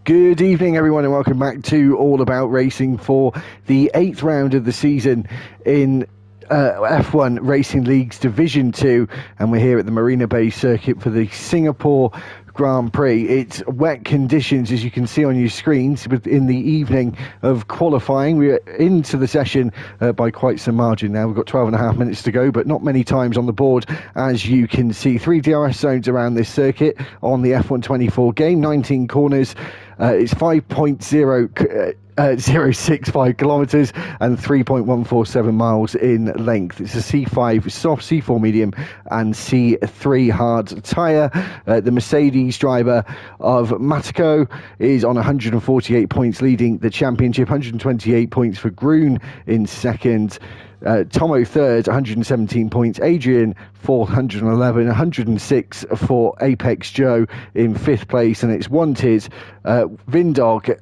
Good evening, everyone, and welcome back to All About Racing for the 8th round of the season in F1 Racing League's Division 2, and we're here at the Marina Bay circuit for the Singapore Grand Prix. It's wet conditions, as you can see on your screens, in the evening of qualifying. We're into the session by quite some margin now. We've got 12 and a half minutes to go, but not many times on the board, as you can see. 3 DRS zones around this circuit on the F124 game, 19 corners. It's 5.065 kilometres and 3.147 miles in length. It's a C5 soft, C4 medium and C3 hard tyre. The Mercedes driver of Matico is on 148 points, leading the championship. 128 points for Grun in second. Tomo third, 117 points. Adrian fourth, 111. 106 for Apex Joe in fifth place, and it's wanted. Vindog,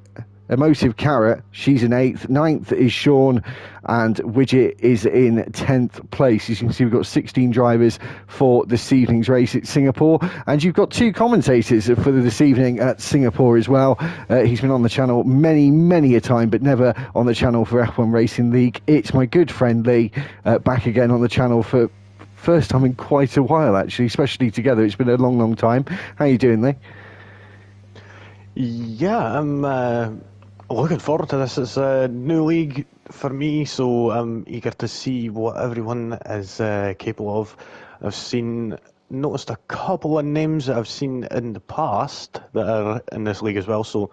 Emotive Carrot, she's in 8th. 9th is Sean, and Widget is in 10th place. As you can see, we've got 16 drivers for this evening's race at Singapore, and you've got 2 commentators for this evening at Singapore as well. He's been on the channel many a time, but never on the channel for F1 Racing League. It's my good friend Lee, back again on the channel for first time in quite a while, actually, especially together. It's been a long time. How you doing, Lee? Yeah, I'm looking forward to this. It's a new league for me, so I'm eager to see what everyone is capable of. Noticed a couple of names that I've seen in the past that are in this league as well, so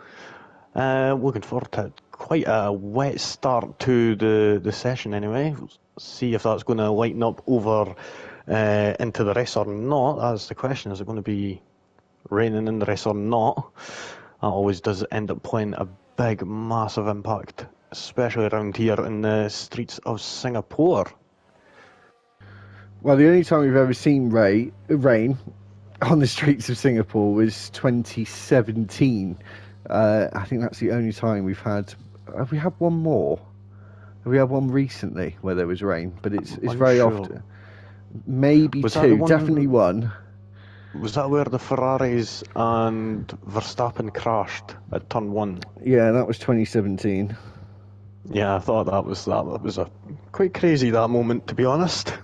looking forward to quite a wet start to the session anyway. See if that's going to lighten up over into the race or not. That's the question. Is it going to be raining in the race or not? That always does end up playing a big, massive impact, especially around here in the streets of Singapore. Well, the only time we've ever seen rain on the streets of Singapore was 2017. I think that's the only time we've had. Have we had one more? Have we had one recently where there was rain? But it's very often. Maybe was 2, definitely 1. Was that where the Ferraris and Verstappen crashed at turn 1? Yeah, that was 2017. Yeah, I thought that was a quite crazy, that moment, to be honest.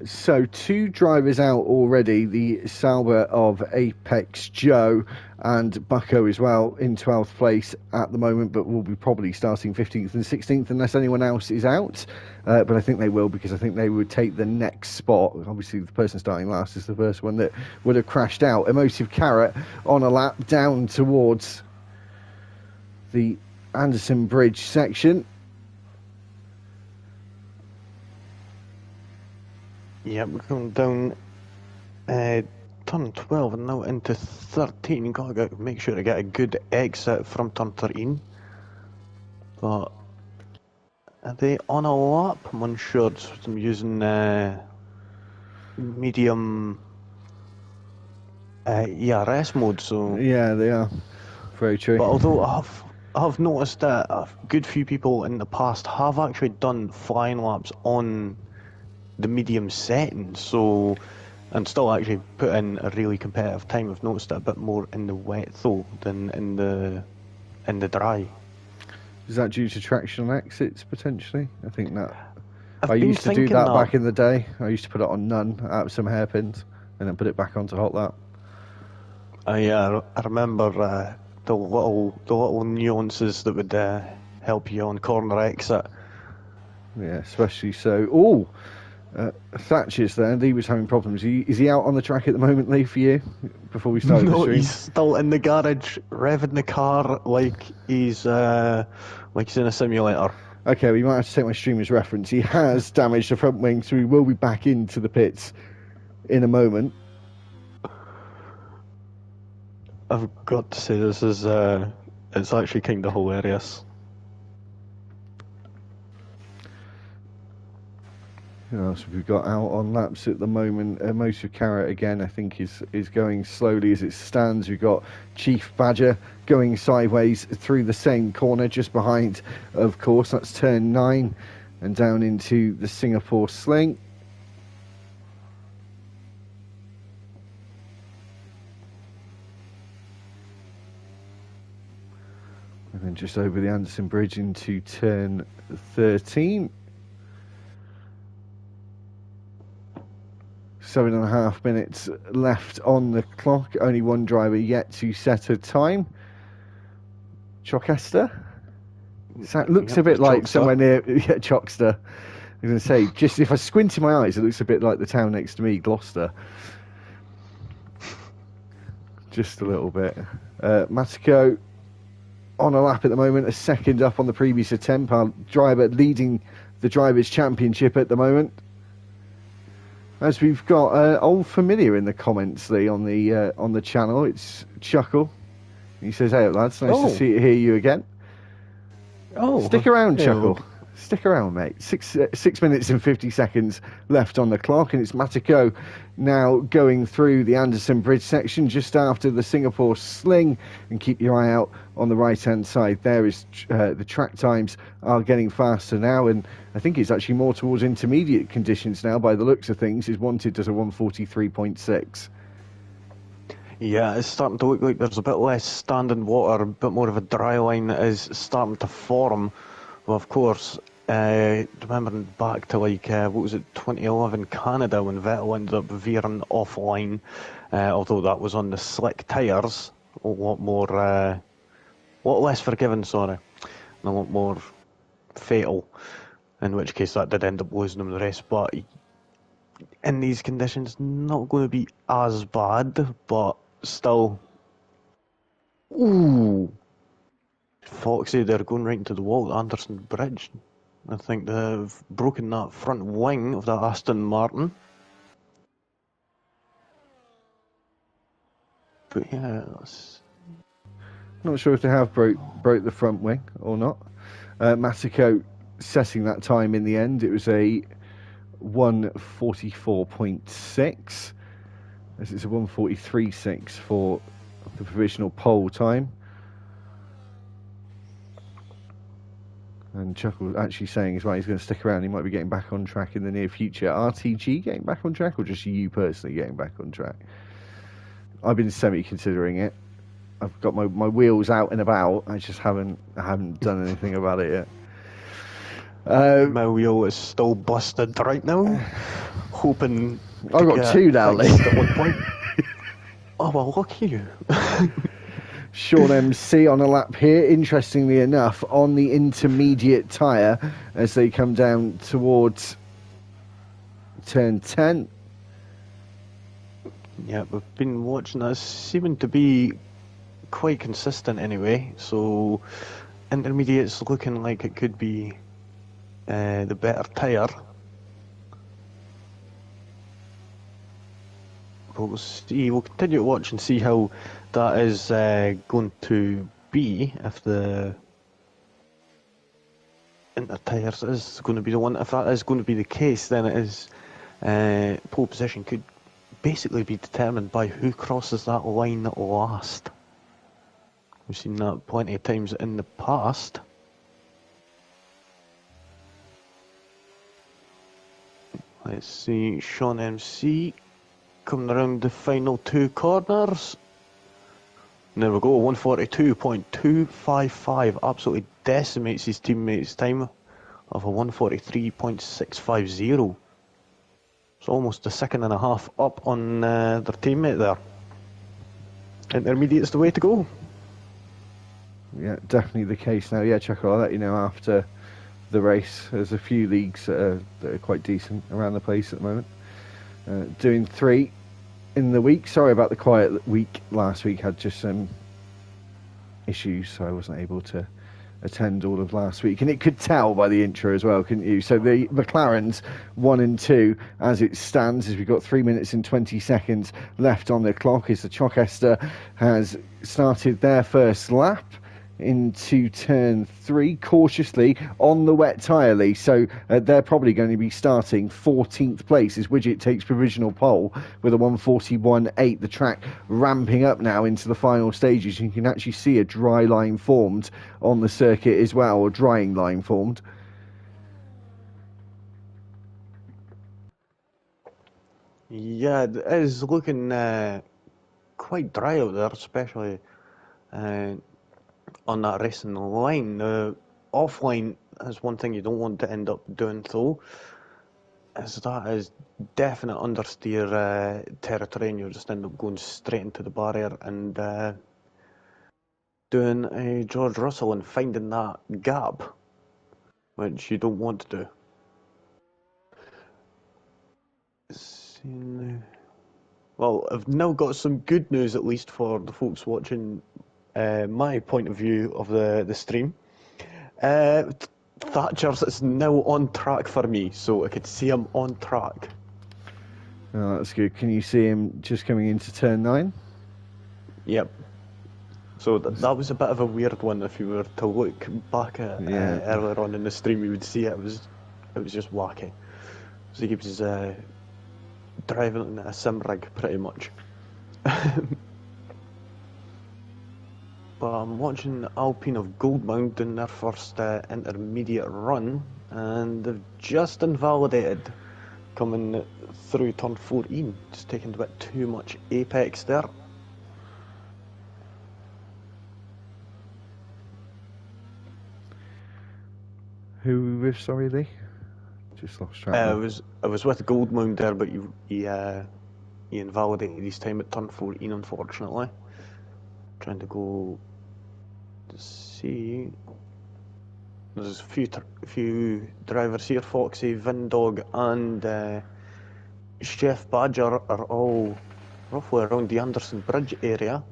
So 2 drivers out already, the Sauber of Apex Joe and Bucko as well in 12th place at the moment, but will be probably starting 15th and 16th unless anyone else is out. But I think they will, because I think they would take the next spot. Obviously the person starting last is the first one that would have crashed out. Emotive Carrot on a lap down towards the Anderson Bridge section. Yeah, we're going down turn 12 and now into 13. Got to make sure to get a good exit from turn 13. But are they on a lap? I'm unsure. I'm using medium ERS mode, so yeah, they are. Very true. But although I've noticed that a good few people in the past have actually done flying laps on the medium setting, so and still actually put in a really competitive time. I've noticed it a bit more in the wet though than in the dry. Is that due to traction on exits potentially? I think that I used to do that back in the day. I used to put it on none out of some hairpins and then put it back onto hot lap. I remember the little nuances that would help you on corner exit. Yeah, especially so. Oh, Thatcher's there. Lee was having problems. Is he out on the track at the moment, Lee, for you? Before we started the stream? He's still in the garage, revving the car like he's in a simulator. Okay, we might have to take my stream as reference. He has damaged the front wing, so he will be back into the pits in a moment. I've got to say, this is it's actually kind of hilarious. Who else have we got out on laps at the moment? Emotive Carrot again, I think, is going slowly as it stands. We've got Chief Badger going sideways through the same corner just behind, of course. That's turn 9 and down into the Singapore Sling. And then just over the Anderson Bridge into turn 13. 7.5 minutes left on the clock. Only one driver yet to set a time. Chokester. So looks a bit like somewhere near Chockster. I was going to say, just if I squint in my eyes, it looks a bit like the town next to me, Gloucester. Just a little bit. Matiko on a lap at the moment, a second up on the previous attempt. Our driver leading the Drivers' Championship at the moment. As we've got old familiar in the comments, Lee, on the channel. It's Chuckle. He says, "Hey lads, nice to hear you again." Stick around, Chuckle. Stick around, mate. 6 minutes and 50 seconds left on the clock, and it's Matiko now going through the Anderson Bridge section just after the Singapore Sling. And keep your eye out on the right-hand side. There is the track times are getting faster now, and I think it's actually more towards intermediate conditions now by the looks of things. Is wanted as a 1:43.6. Yeah, it's starting to look like there's a bit less standing water, a bit more of a dry line that is starting to form. Well, of course, remembering back to what was it, 2011 Canada, when Vettel ended up veering offline, although that was on the slick tyres, a lot less forgiving, and a lot more fatal, in which case that did end up losing them the race. But in these conditions, not going to be as bad, but still. Ooh! Foxy, they're going right into the wall at Anderson Bridge. I think they've broken that front wing of that Aston Martin. But yeah, Not sure if they have broke the front wing or not. Matiko setting that time in the end. It was a 1:44.6. This is a 1:43.6 for the provisional pole time. And Chuckle actually saying as well he's going to stick around. He might be getting back on track in the near future. RTG getting back on track, or just you personally getting back on track? I've been considering it. I've got my wheels out and about. I haven't done anything about it yet. My wheel is still busted right now. Hoping I've got two now, Lee. At one point. Oh well, look here. Sean MC on a lap here, interestingly enough, on the intermediate tyre as they come down towards turn 10. Yeah, we've been watching this, seeming to be quite consistent anyway, so intermediate's looking like it could be the better tyre. We'll see. We'll continue to watch and see how that is going to be. If the inter tyres is going to be the one, if that is going to be the case, then it is pole position could basically be determined by who crosses that line last. We've seen that plenty of times in the past. Let's see, Sean MC coming around the final two corners. And there we go, 1:42.255, absolutely decimates his teammates' time of a 1:43.650. It's almost a second and a half up on their teammate there. Intermediate's the way to go. Yeah, definitely the case now. Yeah, Chuck, I'll let you know after the race. There's a few leagues that are quite decent around the place at the moment. Doing 3 in the week. Sorry about the quiet week last week. Had just some issues, so I wasn't able to attend all of last week. And it could tell by the intro as well, couldn't you? So the McLarens 1 and 2 as it stands, as we've got 3 minutes and 20 seconds left on the clock, as the Chokester has started their first lap into turn 3 cautiously on the wet tyre, Lee. So they're probably going to be starting 14th place as Widget takes provisional pole with a 1:41.8. The track ramping up now into the final stages. You can actually see a dry line formed on the circuit as well, or drying line formed. Yeah, it is looking quite dry out there, especially on that racing line. Offline is one thing you don't want to end up doing, though, is that is definite understeer territory, and you'll just end up going straight into the barrier and doing a George Russell and finding that gap, which you don't want to do. Well, I've now got some good news, at least for the folks watching my point of view of the stream. Thatcher's is now on track for me, so I could see him on track. Oh, that's good. Can you see him just coming into turn 9? Yep. So that was a bit of a weird one. If you were to look back at earlier on in the stream, you would see it was just wacky. So he was driving in a sim rig pretty much. But I'm watching Alpine of Goldmount in their first intermediate run, and they've just invalidated coming through turn 14, just taking a bit too much apex there. Who with, sorry, Lee? Just lost track. I was with Goldmount there, but he invalidated his time at turn 14, unfortunately. Trying to go to see. There's a few drivers here. Foxy, Vindog, and Chef Badger are all roughly around the Anderson Bridge area.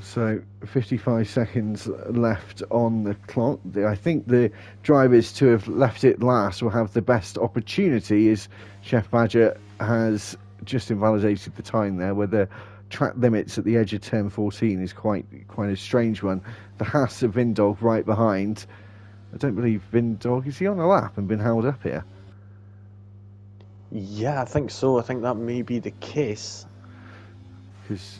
So 55 seconds left on the clock. I think the drivers to have left it last will have the best opportunity, as Chef Badger has just invalidated the time there, where the track limits at the edge of turn 14 is quite a strange one. The Haas of Vindog right behind. I don't believe Vindog, is he on a lap and been held up here? Yeah, I think so. I think that may be the case. Because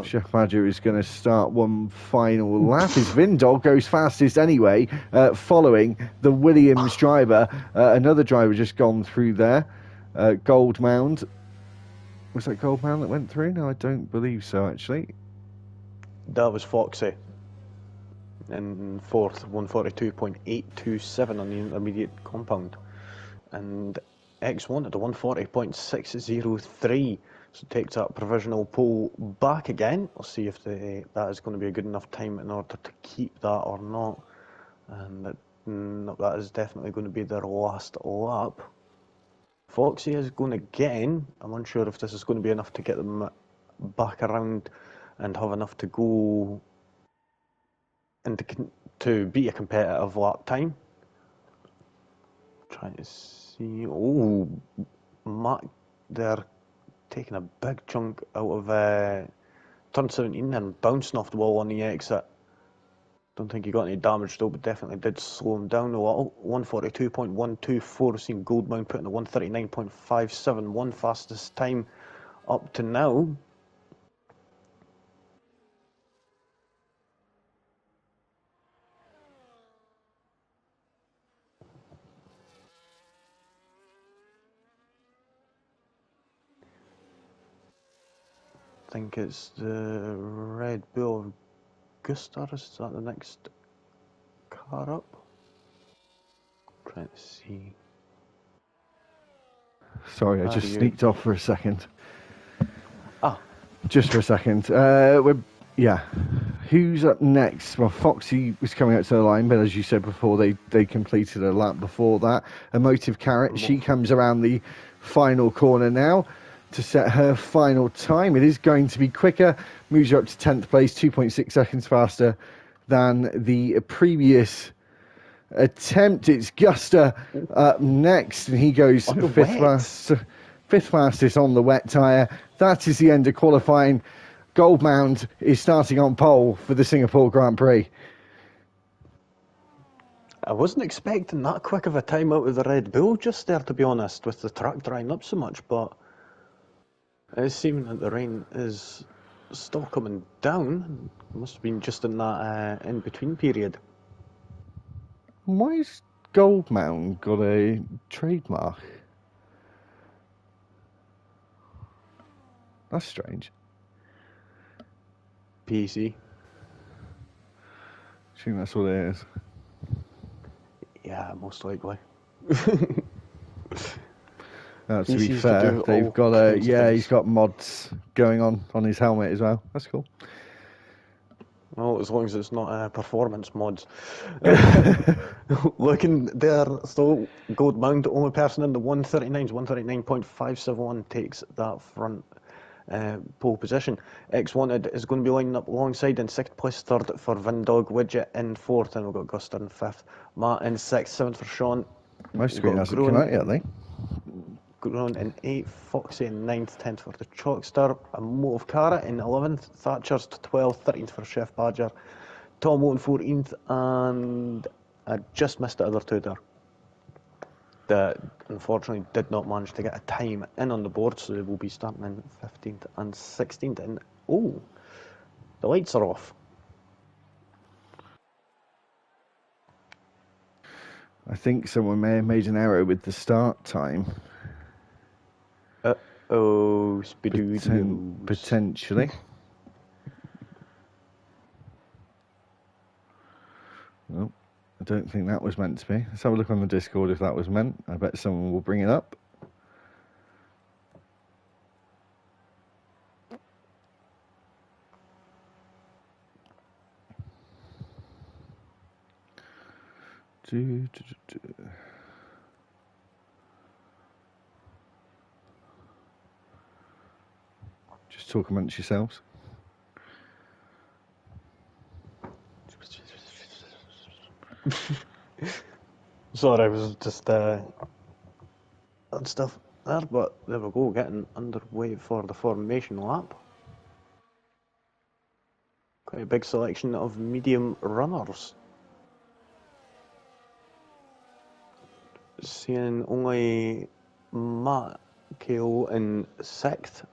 Chef Badger is going to start one final lap. His Vindog goes fastest anyway, following the Williams driver. Another driver just gone through there. Goldmound. Was that Goldmound that went through? No, I don't believe so, actually. That was Foxy. In fourth, 142.827 on the intermediate compound. And X1 at the 140.603. So takes that provisional pole back again. We'll see if that is going to be a good enough time in order to keep that or not. And that is definitely going to be their last lap. Foxy is going again. I'm unsure if this is going to be enough to get them back around and have enough to go and to beat a competitive lap time. Trying to see. Oh, Matt, they're taking a big chunk out of turn 17 and bouncing off the wall on the exit. Don't think he got any damage though, but definitely did slow him down a little. 142.124, seen Goldmount putting a 139.571 fastest time up to now. I think it's the Red Bull of Guster. Is that the next car up? Trying to see. Sorry, I just sneaked off for a second. Just for a second. Who's up next? Well, Foxy was coming out to the line, but as you said before, they completed a lap before that. Emotive Carrot, she comes around the final corner now to set her final time. It is going to be quicker. Moves her up to 10th place, 2.6 seconds faster than the previous attempt. It's Guster up next, and he goes fifth fastest on the wet tyre. That is the end of qualifying. Goldmound is starting on pole for the Singapore Grand Prix. I wasn't expecting that quick of a time out of the Red Bull just there, to be honest, with the track drying up so much, but it's seeming that the rain is still coming down. It must have been just in that in-between period. Why has Goldmound got a trademark? That's strange. PC. I think that's what it is. Yeah, most likely. To be PCs fair, do they've all got kinds of he's things. got mods going on his helmet as well. That's cool. Well, as long as it's not performance mods. Looking there, still gold bound. Only person in the 139s, 139.571 takes that front pole position. X Wanted is going to be lining up alongside in 6th place, 3rd for Vindog, Widget in 4th, and we've got Guster in 5th. Matt in 6th, 7th for Sean. My We've screen got hasn't come out yet, though. Grown in 8th, Foxy in 9th, 10th for the Chalkster, a Motive Cara in 11th, Thatcher's 12th, 13th for Chef Badger, Tomo in 14th, and I just missed the other two there that unfortunately did not manage to get a time in on the board, so they will be starting in 15th and 16th. And oh, the lights are off. I think someone may have made an error with the start time. Oh, Spidoo. Potentially. Well, I don't think that was meant to be. Let's have a look on the Discord if that was meant. I bet someone will bring it up. Just talk amongst yourselves. Sorry, I was just that stuff there, but there we go, getting underway for the formation lap. Quite a big selection of medium runners. Seeing only Matt KO in 6th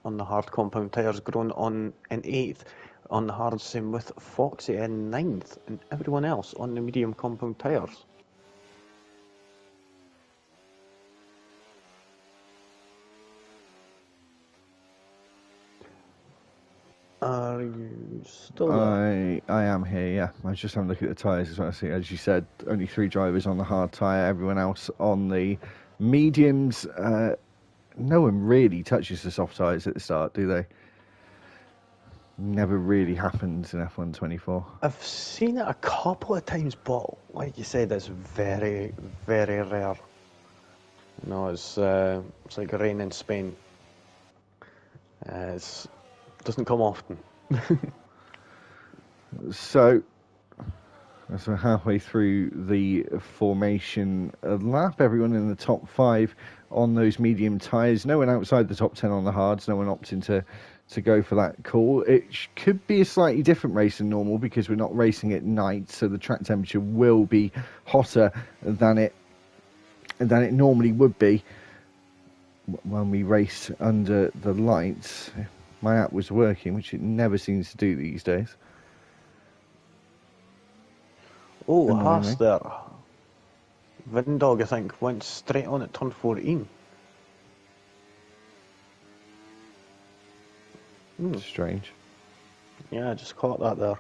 on the hard compound tyres, Grown on in 8th on the hard, same with Foxy in 9th, and everyone else on the medium compound tyres. Are you still there? I am here, yeah. I was just having a look at the tyres as well. I see, as you said, only 3 drivers on the hard tyre, everyone else on the mediums. No one really touches the soft tyres at the start, do they? Never really happens in F1 24. I've seen it a couple of times, but like you said, it's very, very rare. No, it's like rain in Spain. It doesn't come often. So, as we're halfway through the formation lap, everyone in the top 5 on those medium tyres. No one outside the top 10 on the hards. No one opting to go for that call. It could be a slightly different race than normal because we're not racing at night, so the track temperature will be hotter than it normally would be when we race under the lights. If my app was working, which it never seems to do these days. Oh, Haas there. Vindog, I think, went straight on at turn 14. Strange. Yeah, I just caught that there.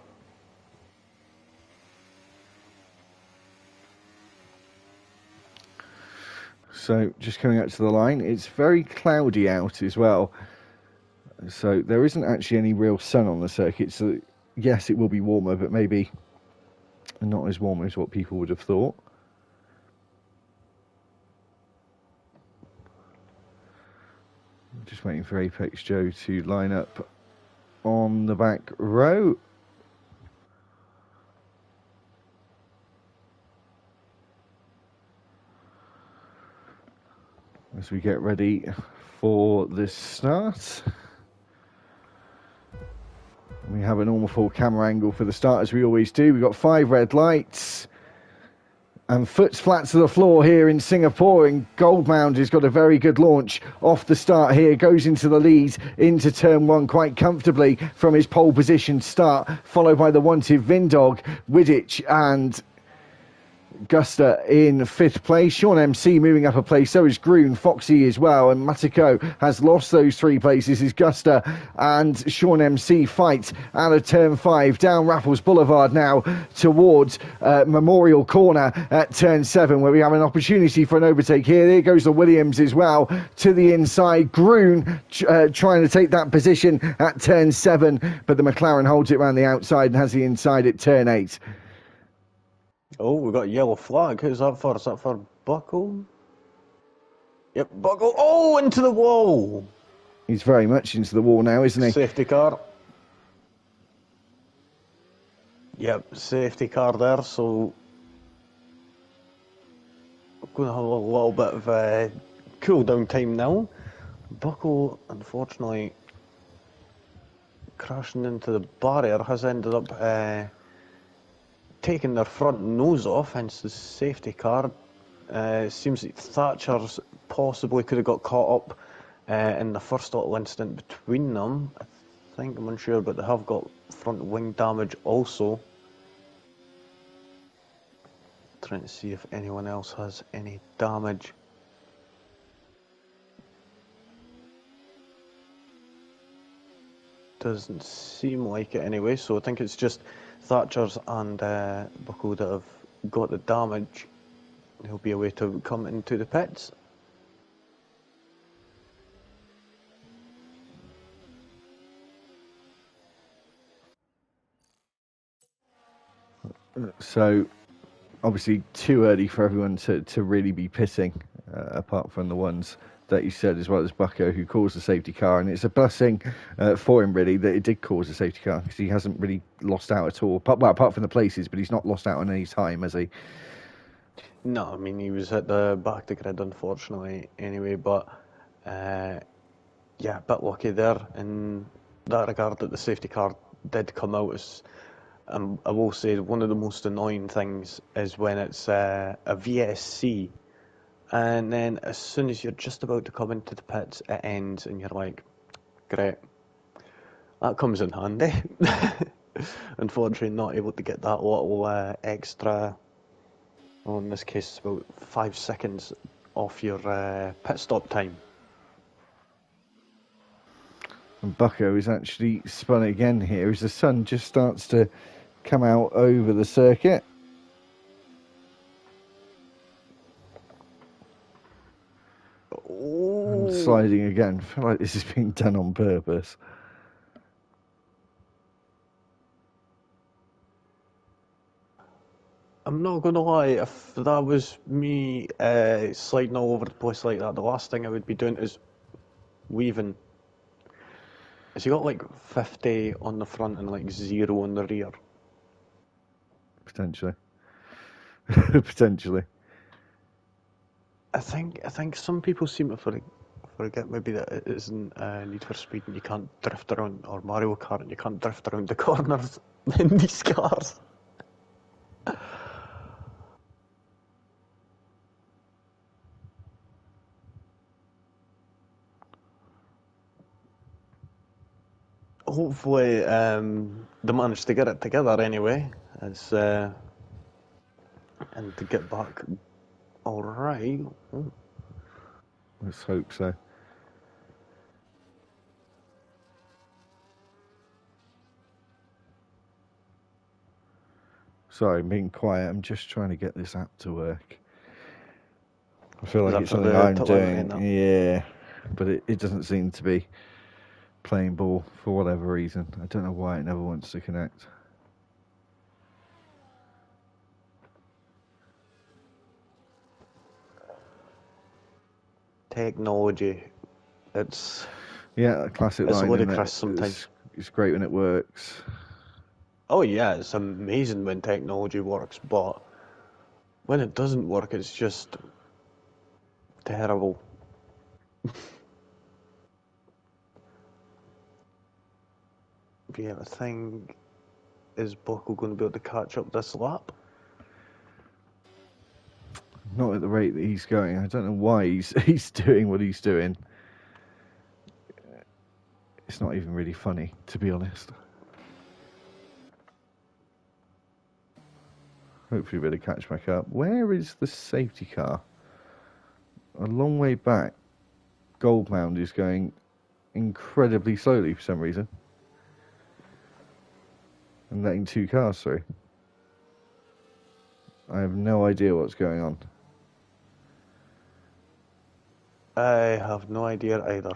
So, just coming out to the line, it's very cloudy out as well. So, there isn't actually any real sun on the circuit. So, yes, it will be warmer, but maybe not as warm as what people would have thought. Just waiting for Apex Joe to line up on the back row. As we get ready for the start. We have a normal full camera angle for the start, as we always do. We've got 5 red lights. And foot's flat to the floor here in Singapore. And Goldmound has got a very good launch off the start here. Goes into the lead, into turn 1 quite comfortably from his pole position start. Followed by the wanted Vindog, Widditch and Gusta in 5th place. Sean MC moving up a place. So is Groon, Foxy as well. And Matiko has lost those 3 places. Is Gusta and Sean MC fight out of turn 5 down Raffles Boulevard now towards Memorial Corner at turn 7, where we have an opportunity for an overtake here. There goes the Williams as well to the inside. Groon trying to take that position at turn 7, but the McLaren holds it around the outside and has the inside at turn 8. Oh, we've got a yellow flag. Who's that for? Is that for Buckle? Yep, Buckle. Oh, into the wall. He's very much into the wall now, isn't he? Safety car. Yep, safety car there, so we're going to have a little bit of cool down time now. Buckle, unfortunately, crashing into the barrier, has ended up taking their front nose off, hence the safety car. Seems like Thatcher's possibly could have got caught up in the first little incident between them. I think, I'm unsure, but they have got front wing damage also. Trying to see if anyone else has any damage. Doesn't seem like it anyway, so I think it's just Thatcher's and Buckle that have got the damage. He'll be a way to come into the pits. So, obviously, too early for everyone to really be pitting, apart from the ones that you said, as well as Bucko, who caused the safety car. And it's a blessing for him, really, that it did cause a safety car, because he hasn't really lost out at all. Apart from the places, but he's not lost out on any time, has he? No, I mean, he was at the back of the grid, unfortunately, anyway, but yeah, a bit lucky there in that regard that the safety car did come out. As, I will say, one of the most annoying things is when it's a VSC, and then as soon as you're just about to come into the pits, it ends, and you're like, great, that comes in handy. Unfortunately, not able to get that little extra. Well, in this case, it's about 5 seconds off your pit stop time. And Bucko is actually spun again here as the sun just starts to come out over the circuit. Ooh. And sliding again. I feel like this is being done on purpose. I'm not going to lie, if that was me sliding all over the place like that, the last thing I would be doing is weaving. Has he got like 50 on the front and like 0 on the rear? Potentially. Potentially. I think some people seem to forget maybe that it isn't Need for Speed and you can't drift around, or Mario Kart and you can't drift around the corners in these cars. Hopefully they managed to get it together anyway, and to get back all right. Oh. Let's hope so. Sorry, I'm being quiet. I'm just trying to get this app to work. I feel like it's something I'm doing. Yeah, but it doesn't seem to be playing ball for whatever reason. I don't know why it never wants to connect. Technology. It's a classic line. It's ludicrous sometimes. It's great when it works. Oh yeah, it's amazing when technology works, but when it doesn't work, it's just terrible. Yeah, I think, is Buckle going to be able to catch up this lap? Not at the rate that he's going. I don't know why he's doing what he's doing. It's not even really funny, to be honest. Hopefully we'll be able to catch back up. Where is the safety car? A long way back. Goldmound is going incredibly slowly for some reason. And letting 2 cars through. I have no idea what's going on. I have no idea either.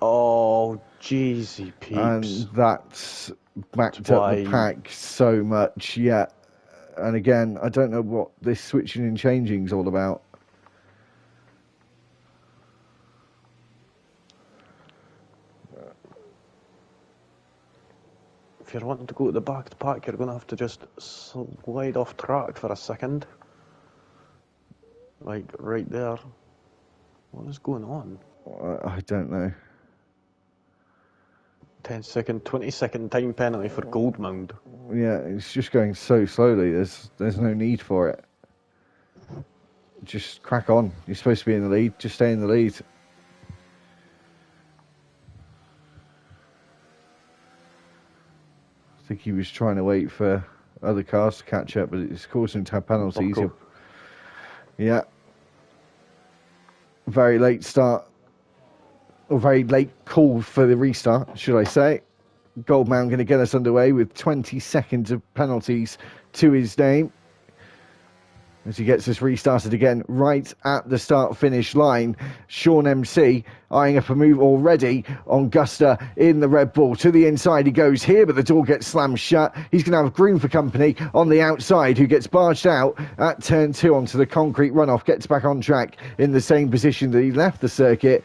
Oh, jeezy peeps. And that's backed up the pack so much, yeah. And again, I don't know what this switching and changing is all about. If you're wanting to go to the back of the pack, you're going to have to just slide off track for a second. Like, right there. What is going on? I don't know. 10-second, 20-second time penalty for Goldmound. Yeah, it's just going so slowly. There's no need for it. Just crack on. You're supposed to be in the lead. Just stay in the lead. I think he was trying to wait for other cars to catch up, but it's causing him to have penalties. Yeah. Very late start. Or very late call for the restart, should I say. Goldmound going to get us underway with 20 seconds of penalties to his name. As he gets us restarted again right at the start-finish line. Sean MC eyeing up a move already on Guster in the Red Bull. To the inside he goes here, but the door gets slammed shut. He's going to have Groom for company on the outside, who gets barged out at turn 2 onto the concrete runoff. Gets back on track in the same position that he left the circuit.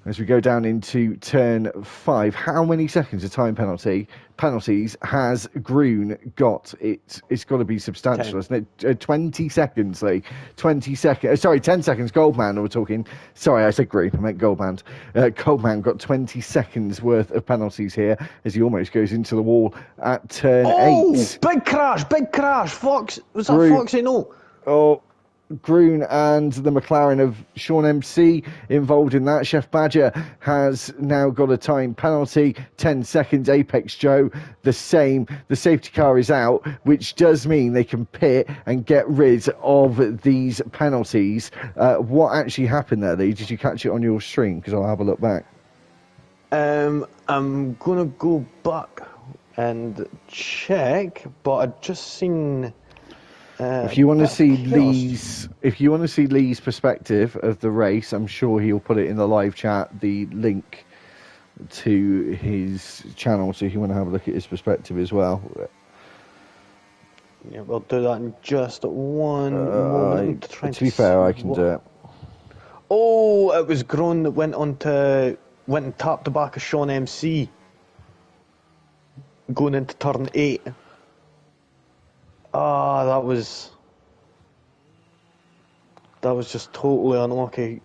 As we go down into turn 5, how many seconds of time penalties has Groon got? It's got to be substantial, isn't it? 20 seconds, Lee. 20 seconds. Sorry, 10 seconds. Goldman, we're talking. Sorry, I said Groon. I meant Goldman. Goldman got 20 seconds worth of penalties here as he almost goes into the wall at turn 8. Big crash. Fox. Was that Foxy? No. Oh. Groon and the McLaren of Sean MC involved in that. Chef Badger has now got a time penalty, 10 seconds. Apex Joe, the same. The safety car is out, which does mean they can pit and get rid of these penalties. What actually happened there, Lee? Did you catch it on your stream? Because I'll have a look back. I'm going to go back and check, but I've just seen... if you want to see Lee's perspective of the race, I'm sure he'll put it in the live chat, the link to his channel, so if you want to have a look at his perspective as well. Yeah, we'll do that in just one moment. To be fair, I can do it. Oh, it was Groen that went and tapped the back of Sean MC going into turn 8. Ah, that was just totally unlucky.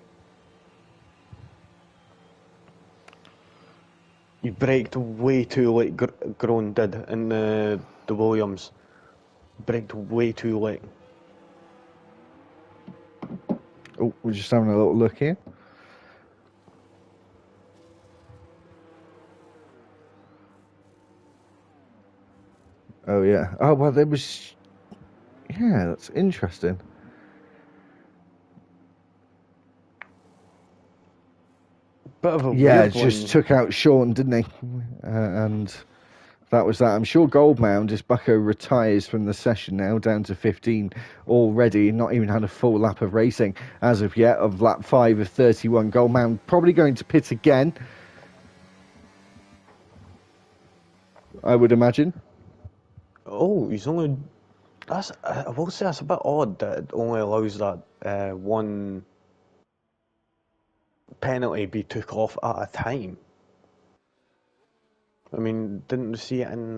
He braked way too late, Groen did, in the Williams. Braked way too late. Oh, we're just having a little look here. Oh, yeah. Oh, well, there was... Yeah, that's interesting. Bit of a weird just one. took out Sean, didn't he? And that was that. I'm sure Goldmound, as Bucko retires from the session now, down to 15 already, not even had a full lap of racing as of yet, of lap 5 of 31. Goldmound probably going to pit again, I would imagine. Oh, he's only... I will say that's a bit odd that it only allows that one penalty be took off at a time. I mean, didn't we see it in...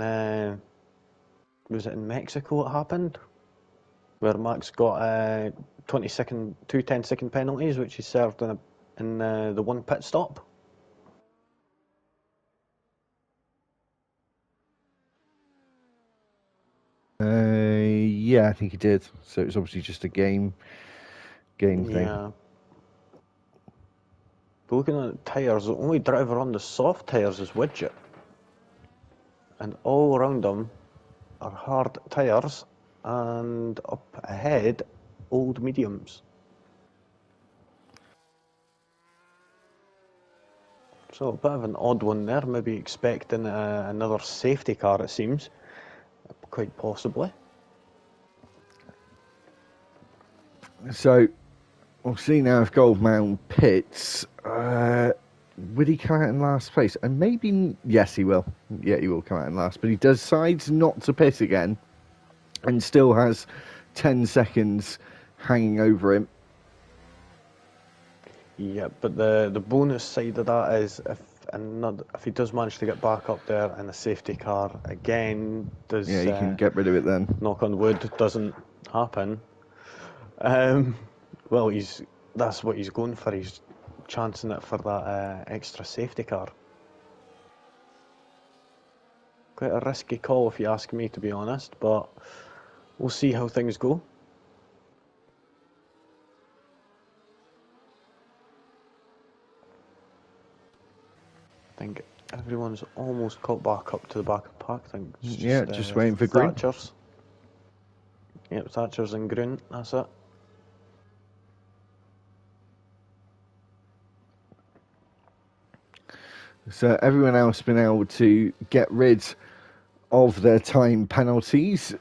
was it in Mexico it happened? Where Max got 2 10-second penalties, which he served in the one pit stop. Yeah, I think he did. So it was obviously just a game thing. Yeah. But looking at the tyres, the only driver on the soft tyres is Widget. And all around him, are hard tyres, and up ahead, old mediums. So a bit of an odd one there, maybe expecting another safety car, it seems, quite possibly. So we'll see now if Goldmound pits. Will he come out in last place? And maybe, yes, he will. Yeah, he will come out in last. But he decides not to pit again and still has 10 seconds hanging over him. Yeah, but the bonus side of that is if he does manage to get back up there in a safety car again, does Yeah, you can get rid of it then. knock on wood, doesn't happen. Well, that's what he's going for. He's chancing it for that extra safety car. Quite a risky call, if you ask me, to be honest, but we'll see how things go. I think everyone's almost caught back up to the back of the pack. I think it's just waiting for green. Thatcher's. Yep, Thatcher's and green, that's it. So everyone else been able to get rid of their time penalties.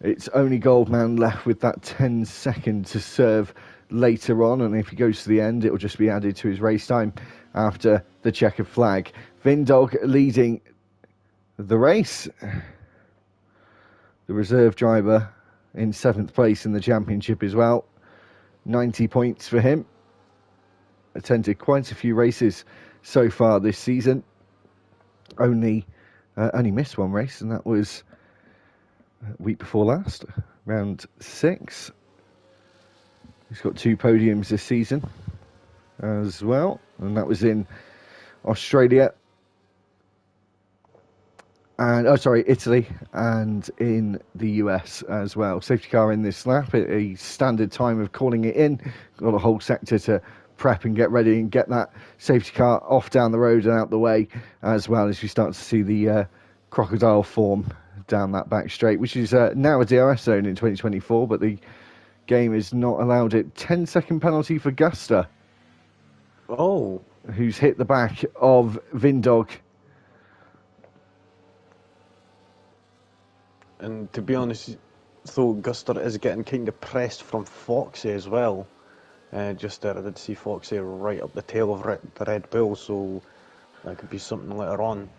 It's only Goldman left with that 10 second to serve later on, and if he goes to the end, it will just be added to his race time after the checkered flag. Vindog leading the race. The reserve driver in 7th place in the championship as well. 90 points for him. Attended quite a few races so far this season. Only missed one race, and that was week before last, round 6. He's got 2 podiums this season as well, and that was in Australia and Italy, and in the US as well. Safety car in this lap, a standard time of calling it in. Got a whole sector to prep and get ready and get that safety car off down the road and out the way, as well as we start to see the crocodile form down that back straight, which is now a DRS zone in 2024, but the game has not allowed it. 10-second penalty for Gusta. Oh. Who's hit the back of Vindog. And to be honest, though, Guster is getting kind of pressed from Foxy as well. Just there, I did see Foxy right up the tail of the Red Bull, so that could be something later on.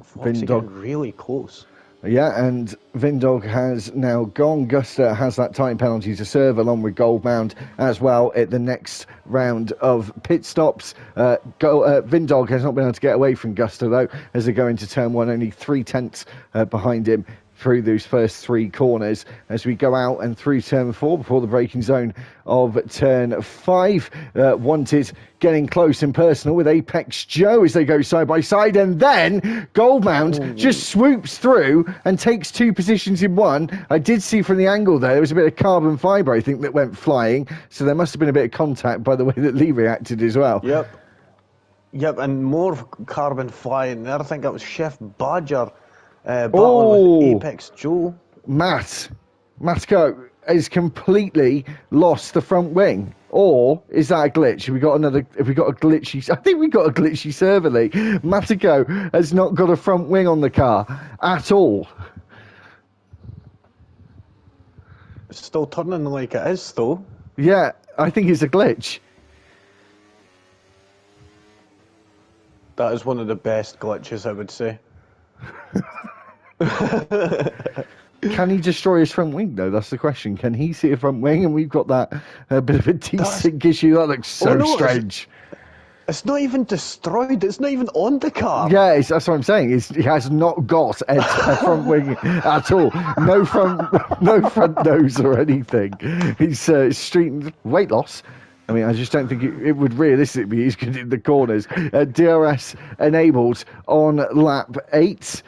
Foxy getting really close. Yeah, and Vindog has now gone. Gusta has that time penalty to serve along with Goldmound as well at the next round of pit stops. Vindog has not been able to get away from Gusta though, as they go into turn 1, only 3/10 behind him through those first 3 corners as we go out and through turn 4 before the braking zone of turn 5. Wanted getting close and personal with Apex Joe as they go side by side, and then Goldmound just swoops through and takes 2 positions in 1. I did see from the angle there was a bit of carbon fibre, I think, that went flying, so there must have been a bit of contact by the way that Lee reacted as well. Yep, and more carbon flying there. I think that was Chef Badger battling with Apex Joe. Matko has completely lost the front wing, or is that a glitch? Have we got a glitchy? I think we got a glitchy server, Lee. Matko has not got a front wing on the car at all. It's still turning like it is, though. Yeah, I think it's a glitch. That is one of the best glitches, I would say. Can he destroy his front wing, though? That's the question. Can he see a front wing? And we've got that bit of a desync issue. That looks so strange. It's not even destroyed. It's not even on the car. Yeah, that's what I'm saying. He has not got a front wing at all. No front nose or anything. He's street weight loss. I mean, I just don't think it would realistically be as good in the corners. DRS enabled on lap 8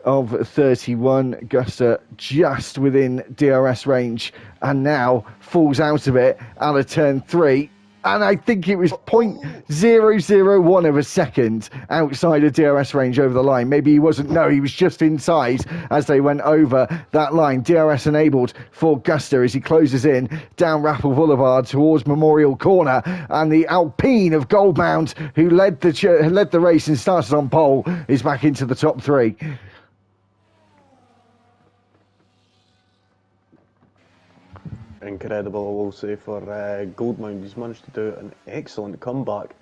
of 31. Gusta just within DRS range and now falls out of it out of turn 3. and I think it was 0.001 of a second outside of DRS range over the line. Maybe he wasn't. No, he was just inside as they went over that line. DRS enabled for Guster as he closes in down Rappel Boulevard towards Memorial Corner, and the Alpine of Goldmount, who led the race and started on pole, is back into the top three. Incredible, I will say, for Goldmount. He's managed to do an excellent comeback.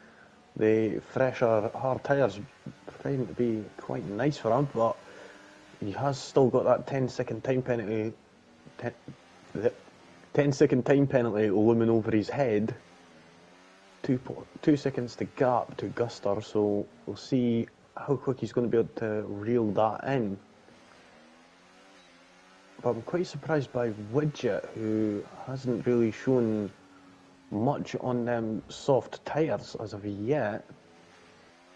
The fresher hard tyres proving to be quite nice for him, but he has still got that 10-second time penalty. 10-second time penalty looming over his head. 2 seconds to gap to Guster, so we'll see how quick he's going to be able to reel that in. But I'm quite surprised by Widget, who hasn't really shown much on them soft tyres as of yet.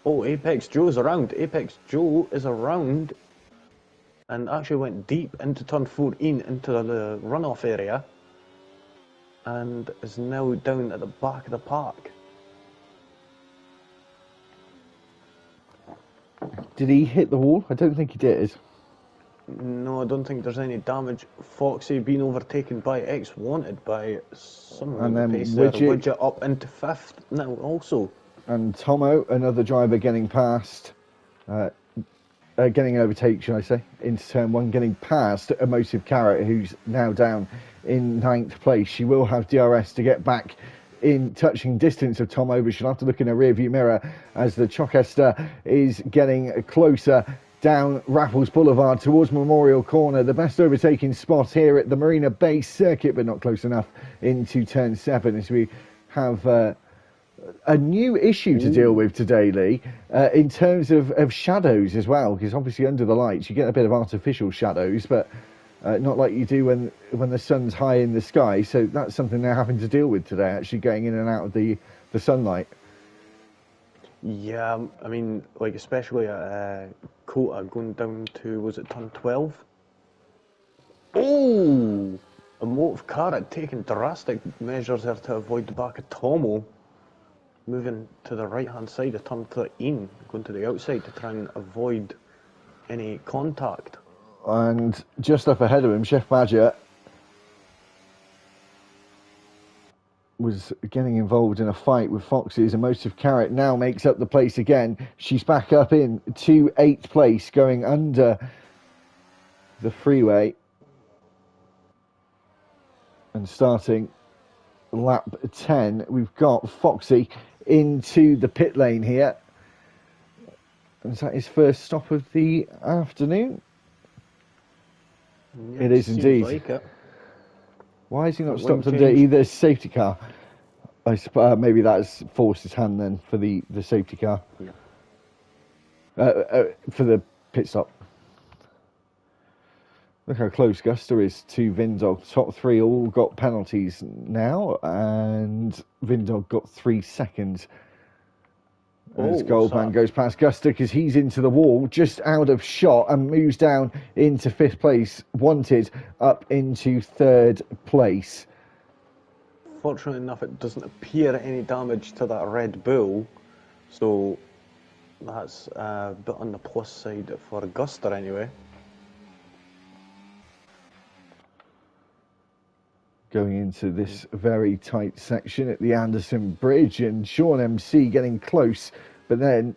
Oh, Apex Joe's around. Apex Joe is around and actually went deep into turn 14 into the runoff area and is now down at the back of the park. Did he hit the wall? I don't think he did. No, I don't think there's any damage. Foxy being overtaken by X Wanted by someone. And then Widget up into 5th now also. And Tomo, another driver getting past, getting an overtake, should I say, into turn 1, getting past Emotive Carrot, who's now down in 9th place. She will have DRS to get back in touching distance of Tomo, but she'll have to look in her rearview mirror as the Chochester is getting closer down Raffles Boulevard towards Memorial Corner. The best overtaking spot here at the Marina Bay Circuit, but not close enough into turn 7 as we have a new issue to deal with today, Lee, in terms of shadows as well, because obviously under the lights you get a bit of artificial shadows, but not like you do when the sun's high in the sky. So that's something they're having to deal with today, actually going in and out of the sunlight. Yeah, I mean, like especially at Kota going down to, was it turn 12? Oh! Emotive Carrot taking drastic measures there to avoid the back of Tomo. Moving to the right hand side of turn 13, going to the outside to try and avoid any contact. And just up ahead of him, Chef Badger was getting involved in a fight with Foxes. Emotive Carrot now makes up the place again. She's back up in to 8th place, going under the freeway and starting lap 10. We've got Foxy into the pit lane here. And is that his first stop of the afternoon? Yeah, it is indeed. Like it. Why has he not stopped under either safety car? I suppose maybe that's forced his hand then for the safety car. Yeah. For the pit stop. Look how close Guster is to Vindog. Top 3 all got penalties now, and Vindog got 3 seconds. As Goldman goes past Guster because he's into the wall, just out of shot, and moves down into 5th place. Wanted up into 3rd place. Fortunately enough, it doesn't appear any damage to that Red Bull, so that's a bit on the plus side for Guster anyway. Going into this very tight section at the Anderson Bridge, and Sean MC getting close, but then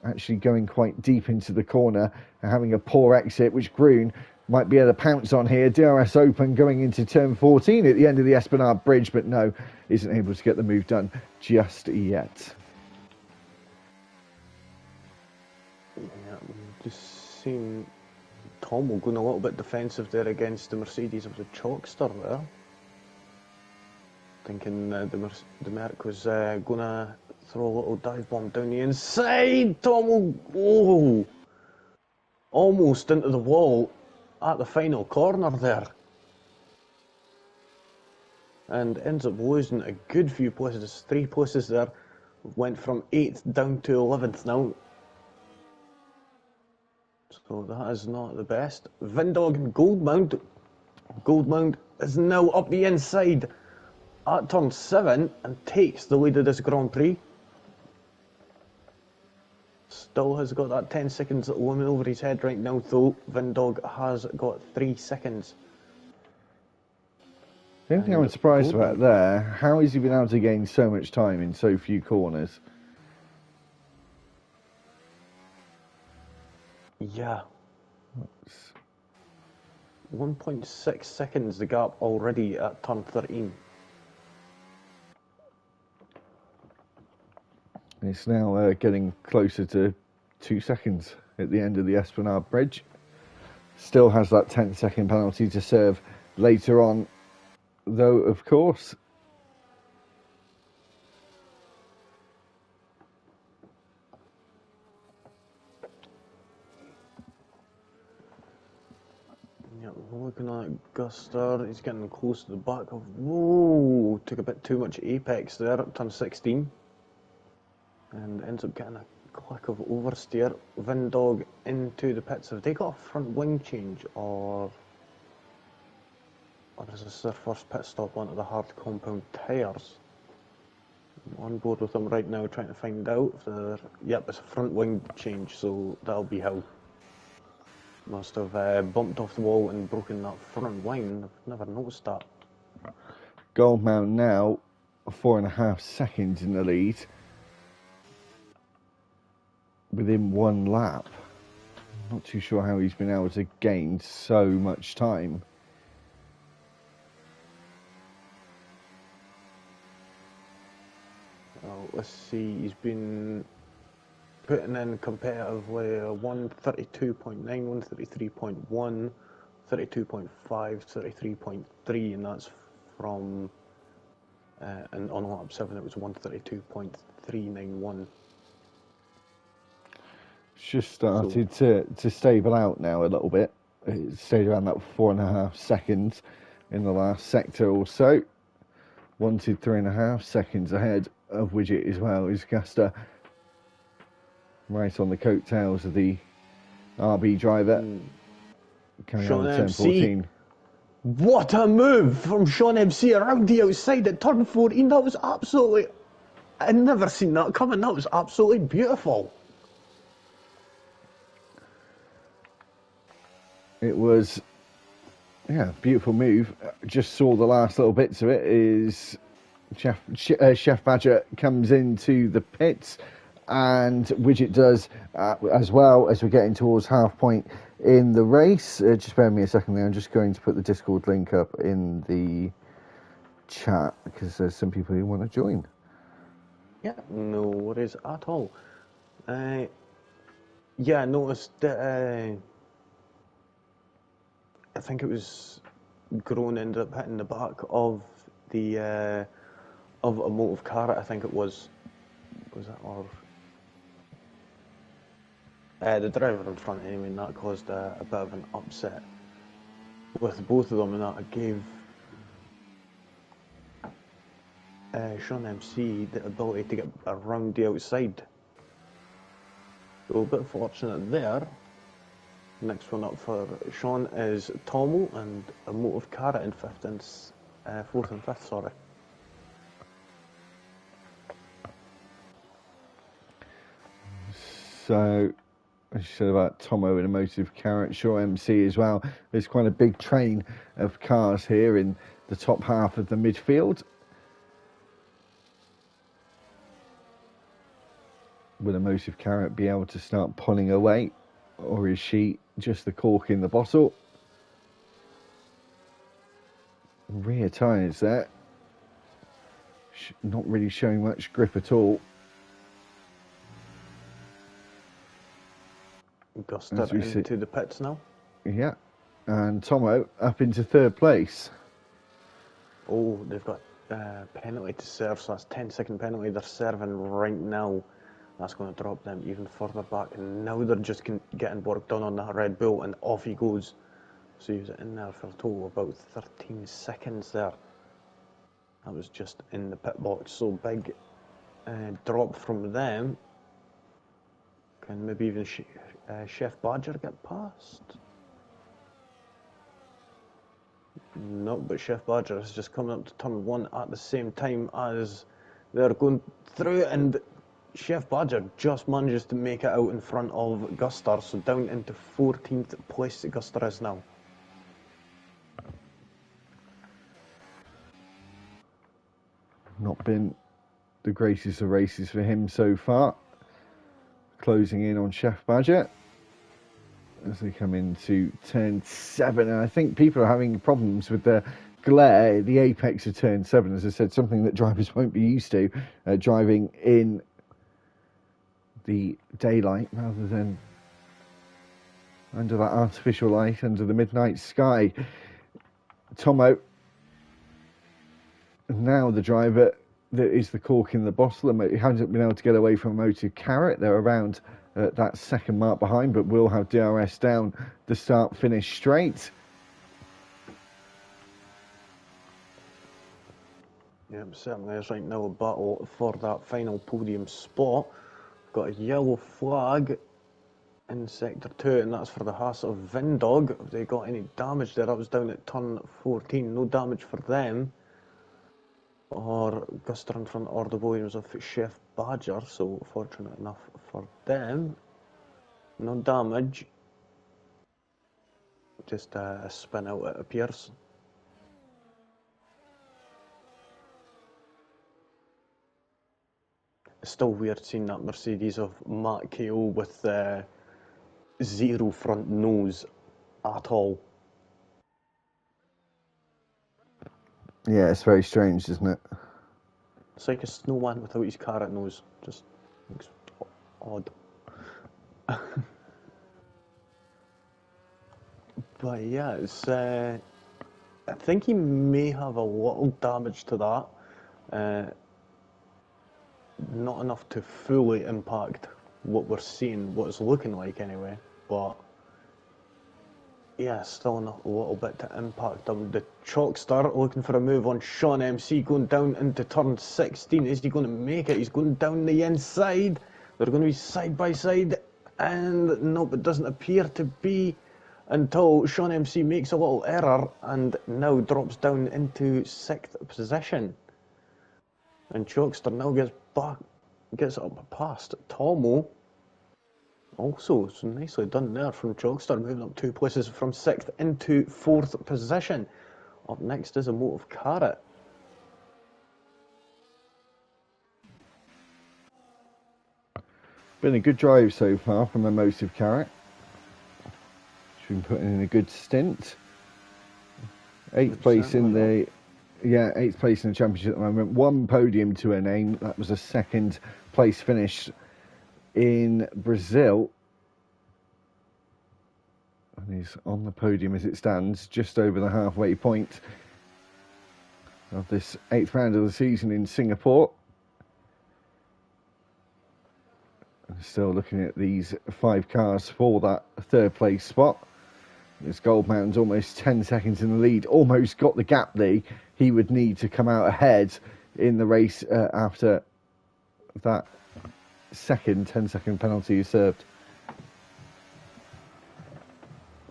actually going quite deep into the corner and having a poor exit, which Groon might be able to pounce on here. DRS open going into turn 14 at the end of the Esplanade Bridge, but no, isn't able to get the move done just yet. Yeah, just seen Tomo going a little bit defensive there against the Mercedes of the Chalkster there. Thinking the Merc was going to throw a little dive bomb down the inside. Tomo, oh, almost into the wall at the final corner there. And ends up losing a good few places, 3 places there. Went from 8th down to 11th now. So that is not the best. Vindog and Goldmount. Goldmount is now up the inside at turn 7 and takes the lead of this Grand Prix. Still has got that 10 seconds looming over his head right now, though. Vindog has got 3 seconds. The only thing I'm surprised about there, how has he been able to gain so much time in so few corners? Yeah. 1.6 seconds the gap already at turn 13. It's now getting closer to 2 seconds at the end of the Esplanade Bridge. Still has that 10-second penalty to serve later on, though, of course. Yeah, looking at Guster, he's getting close to the back of... Whoa! Took a bit too much apex there at turn 16. And ends up getting a click of oversteer. Vindog into the pits. Have they got a front wing change, or is this their first pit stop onto the hard compound tyres? I'm on board with them right now, trying to find out if they're... Yep, it's a front wing change, so that'll be how. Must have bumped off the wall and broken that front wing. I've never noticed that. Goldmount now 4.5 seconds in the lead, within 1 lap. Not too sure how he's been able to gain so much time. Well, let's see, he's been putting in competitively 132.9, 133.1, 32.5, 33.3, and that's from, and on lap 7 it was 132.391. It's just started to stable out now a little bit. It stayed around that 4.5 seconds in the last sector or so. 3.5 seconds ahead of Widget as well is Guster. Right on the coattails of the RB driver. Coming Sean on turn MC. 14. What a move from Sean MC around the outside at turn 14. That was absolutely... I'd never seen that coming. That was absolutely beautiful. It was, yeah, beautiful move. Just saw the last little bits of it. Is Chef Badger comes into the pits, and Widget does as well as we're getting towards half point in the race. Just bear with me a second there. I'm just going to put the Discord link up in the chat because there's some people who want to join. Yeah, no worries at all. Yeah, I noticed that I think it was Groen ended up hitting the back of the of a motive car. I think it was that, or the driver in front anyway, and that caused a bit of an upset with both of them, and that gave Sean MC the ability to get around the outside. So a bit fortunate there. Next one up for Sean is Tomo and a motive car in fourth and fifth. Sorry. So, as you said about Tomo and a motive carrot, Shaw MC as well. There's quite a big train of cars here in the top half of the midfield. Will a motive carrot be able to start pulling away, or is she just the cork in the bottle? Rear tyres there. Not really showing much grip at all. Guster into the pits now. Yeah, and Tomo up into third place. Oh, they've got penalty to serve, so that's 10-second penalty they're serving right now. That's going to drop them even further back, and now they're just getting work done on that Red Bull, and off he goes. So he was in there for a total of about 13 seconds there. That was just in the pit box, so big drop from them. Can maybe even Chef Badger get past? No, but Chef Badger is just coming up to turn 1 at the same time as they're going through, and Chef Badger just manages to make it out in front of Guster, so down into 14th place Guster is now. Not been the greatest of races for him so far. Closing in on Chef Badger as they come into turn 7, and I think people are having problems with the glare at the apex of turn 7. As I said, something that drivers won't be used to, driving in the daylight rather than under that artificial light, under the midnight sky. Tomo, now the driver that is the cork in the bottle. He hasn't been able to get away from Motive Carrot. They're around that second mark behind, but will have DRS down the start finish straight. Yep, certainly is right now a battle for that final podium spot. Got a yellow flag in sector 2, and that's for the Haas of Vindog. Have they got any damage there? That was down at turn 14. No damage for them. Or Guster in front or the Williams of Chef Badger, so fortunate enough for them. No damage. Just a spin out, it appears. It's still weird seeing that Mercedes of Matt KO with zero front nose at all. Yeah, it's very strange, isn't it? It's like a snowman without his carrot nose. Just looks odd. But yeah, it's. I think he may have a little damage to that. Not enough to fully impact what we're seeing, what it's looking like anyway. But yeah, still enough, a little bit to impact them. The Chalkster looking for a move on Sean MC, going down into turn 16. Is he going to make it? He's going down the inside. They're going to be side by side, and nope, it doesn't appear to be until Sean MC makes a little error and now drops down into 6th position. And Chalkster now gets up past Tomo. Also, so nicely done there from Chalkster, moving up 2 places from 6th into 4th position. Up next is a Motive Carrot. Been a good drive so far from a Motive Carrot. She's been putting in a good stint. 8th place in the... Yeah, 8th place in the championship at the moment. 1 podium to her name. That was a 2nd place finish in Brazil. And he's on the podium as it stands, just over the halfway point of this 8th round of the season in Singapore. I'm still looking at these 5 cars for that 3rd place spot. This Gold Mountain's almost 10 seconds in the lead. Almost got the gap there. He would need to come out ahead in the race after that 10-second penalty is served.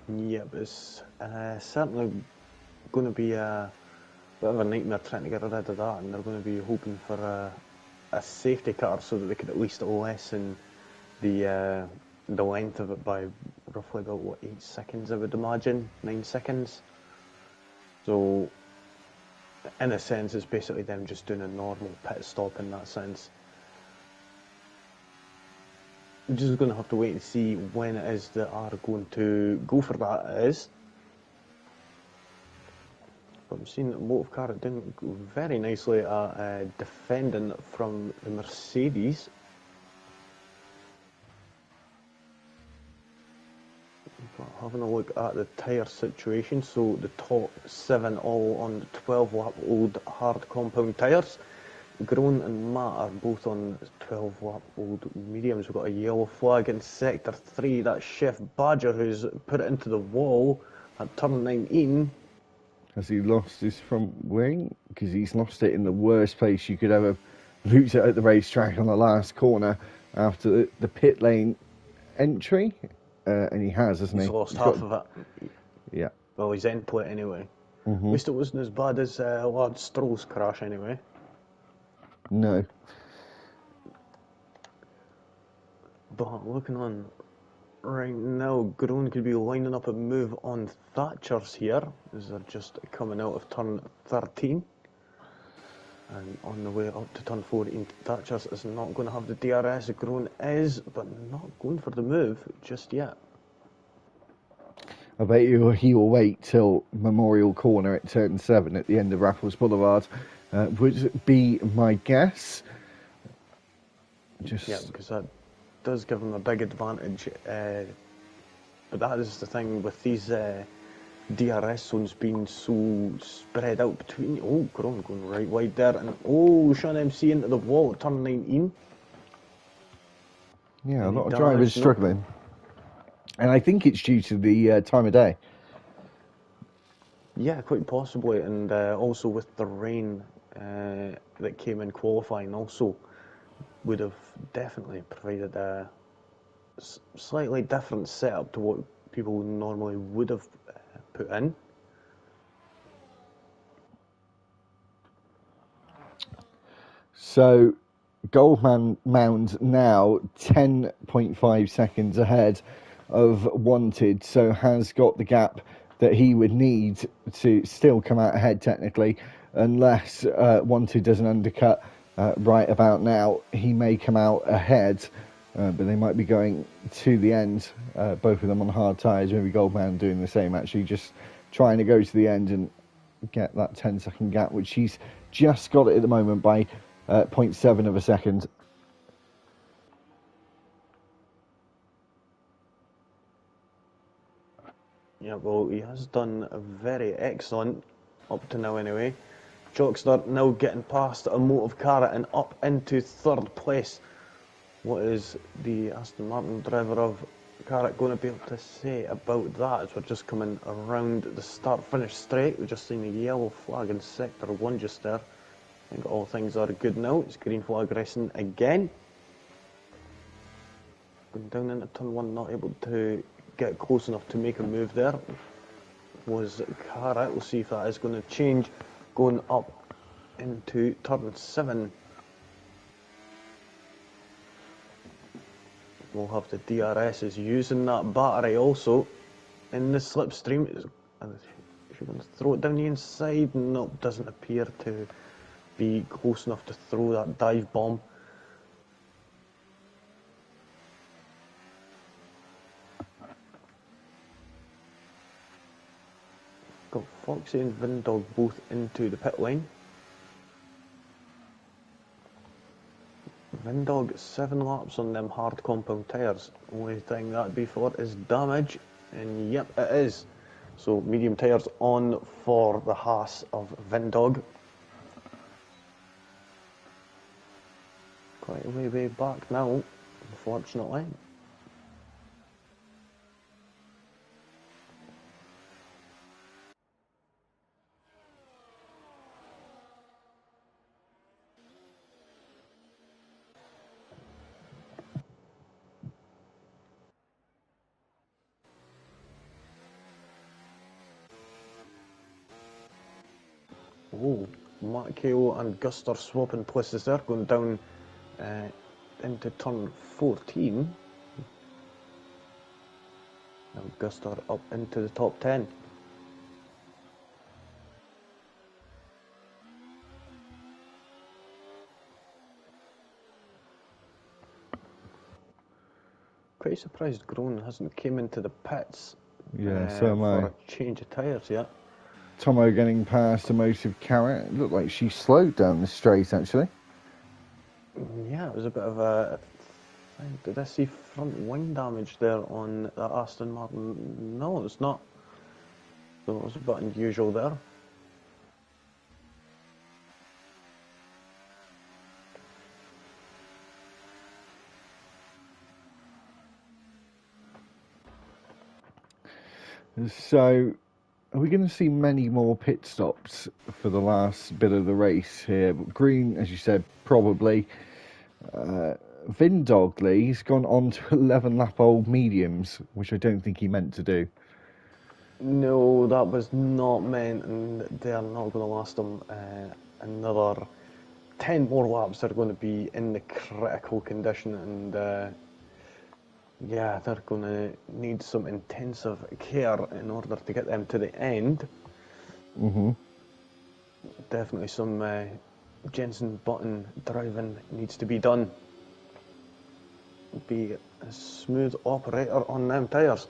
Yep, it's certainly going to be a bit of a nightmare trying to get rid of that, and they're going to be hoping for a safety car so that they could at least lessen the length of it by roughly about 8 seconds, I would imagine, 9 seconds. So in a sense, it's basically them just doing a normal pit stop in that sense. We're just going to have to wait and see when it is that are going to go for that. It is. But I'm seeing that Motive Carrot didn't go very nicely at defending from the Mercedes. But having a look at the tyre situation, so the top 7 all on 12 lap old hard compound tyres. Grown and Matt are both on 12 lap old mediums. We've got a yellow flag in sector 3. That's Chef Badger who's put it into the wall at turn 19. Has he lost his front wing? Because he's lost it in the worst place you could ever lose it at the racetrack on the last corner after the pit lane entry. And he has, hasn't he? He's lost half of it. Yeah. Well, his end plate anyway. At least it wasn't as bad as Lord Stroll's crash anyway. No. But looking on right now, Groen could be lining up a move on Thatcher's here, as they're just coming out of turn 13. And on the way up to turn 14, Thatcher's is not going to have the DRS. Groen is, but not going for the move just yet. I bet you he will wait till Memorial Corner at turn 7 at the end of Raffles Boulevard. Would be my guess. Yeah, because that does give him a big advantage. But that is the thing with these DRS zones being so spread out between. Oh, Groen going right wide there, and Sean MC into the wall at turn 19. Yeah, a lot of drivers struggling. And I think it's due to the time of day. Yeah, quite possibly, and also with the rain that came in qualifying also would have definitely provided a slightly different setup to what people normally would have put in. So Goldman Mound now 10.5 seconds ahead of Wanted, so has got the gap that he would need to still come out ahead technically, unless Wanted does an undercut right about now. He may come out ahead, but they might be going to the end, both of them on hard tyres. Maybe Goldman doing the same, actually, just trying to go to the end and get that 10-second gap, which he's just got it at the moment by 0.7 of a second. Yeah, well, he has done a very excellent up to now anyway. Jockster now getting past a motive car and up into third place. What is the Aston Martin driver of Carrot going to be able to say about that as we're just coming around the start-finish straight? We've just seen a yellow flag in sector 1 just there. I think all things are good now. It's green flag racing again. Going down into turn 1, not able to get close enough to make a move there. Was Carrot. We'll see if that is going to change. Going up into turn 7. We'll have the DRSs using that battery also in the slipstream. Is she going to throw it down the inside? Nope, doesn't appear to be close enough to throw that dive bomb. Got Foxy and Vindog both into the pit lane. Vindog 7 laps on them hard compound tyres. Only thing that'd be for is damage, and yep, it is. So medium tyres on for the Haas of Vindog. Quite a way back now, unfortunately. Oh, Matt KO and Guster swapping places there, going down into turn 14. Now Guster up into the top 10. Quite surprised Groen hasn't came into the pits for a change of tyres yet. Tomo getting past a motive carrot. It looked like she slowed down the straight, actually. Yeah, it was a bit of a... Did I see front wing damage there on that Aston Martin? No, it's not. So it was a bit unusual there. So, are we going to see many more pit stops for the last bit of the race here? Green, as you said, probably. Vindogley's gone on to 11 lap old mediums, which I don't think he meant to do. No, that was not meant, and they are not going to last them another 10 more laps. They're going to be in the critical condition, and yeah, they're going to need some intensive care in order to get them to the end. Definitely some Jensen Button driving needs to be done. Be a smooth operator on them tyres.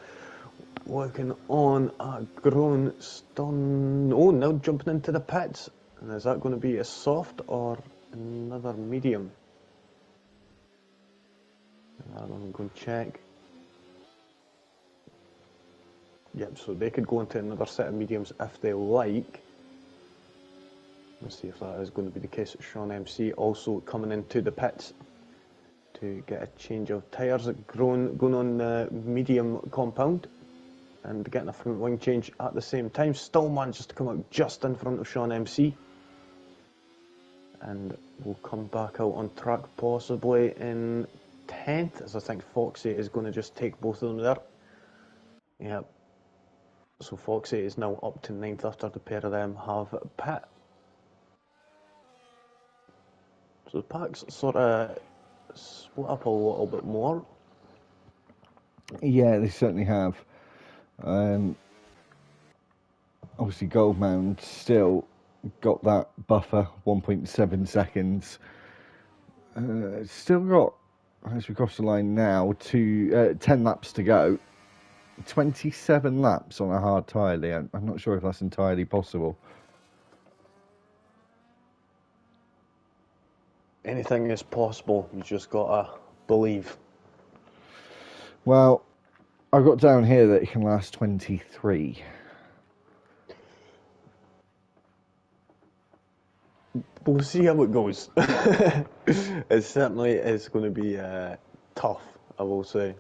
Working on a grown stun. Oh, now jumping into the pits. And is that going to be a soft or another medium? I'm going to check. Yep, so they could go into another set of mediums if they like. Let's see if that is going to be the case. Sean MC also coming into the pits to get a change of tyres. Going on the medium compound and getting a front wing change at the same time. Still manages to come out just in front of Sean MC. And we'll come back out on track possibly in 10th, as I think Foxy is going to just take both of them there. Yep. So Foxy is now up to 9th after the pair of them have pit. So the pack's sort of split up a little bit more. Yeah, they certainly have. Obviously, Goldmound still got that buffer, 1.7 seconds. Still got, as we cross the line now, 10 laps to go. 27 laps on a hard tyre, Liam. I'm not sure if that's entirely possible. Anything is possible, you just gotta believe. Well, I've got down here that it can last 23. We'll see how it goes. It certainly is going to be tough, I will say.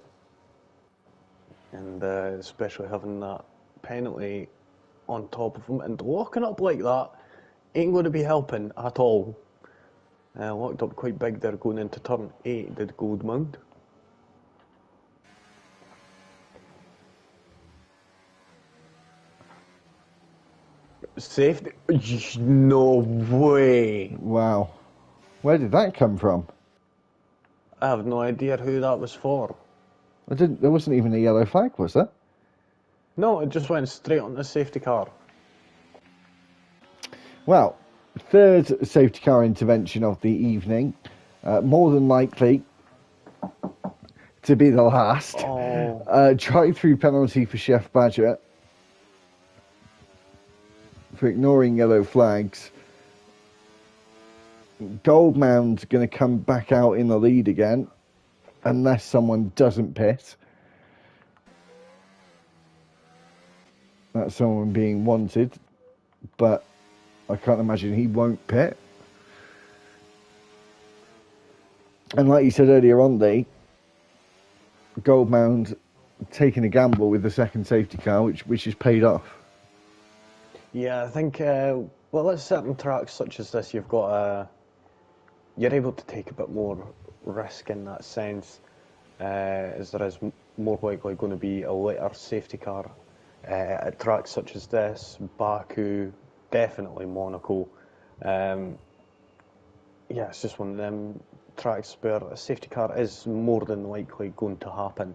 And especially having that penalty on top of him and locking up like that ain't going to be helping at all. Locked up quite big there going into turn 8, did Goldmound. Safety? No way. Wow. Where did that come from? I have no idea who that was for. There wasn't even a yellow flag, was there? No, it just went straight on the safety car. Well, third safety car intervention of the evening. More than likely to be the last. Oh. Drive-through penalty for Chef Badger for ignoring yellow flags. Goldmound's going to come back out in the lead again, unless someone doesn't pit. That's someone being wanted, but I can't imagine he won't pit. And like you said earlier on, Lee, Goldmound taking a gamble with the second safety car, which is paid off. Yeah, I think, well, at certain tracks such as this, you've got you're able to take a bit more risk in that sense, as there is more likely going to be a later safety car. At tracks such as this, Baku, definitely Monaco. Yeah, it's just one of them tracks where a safety car is more than likely going to happen.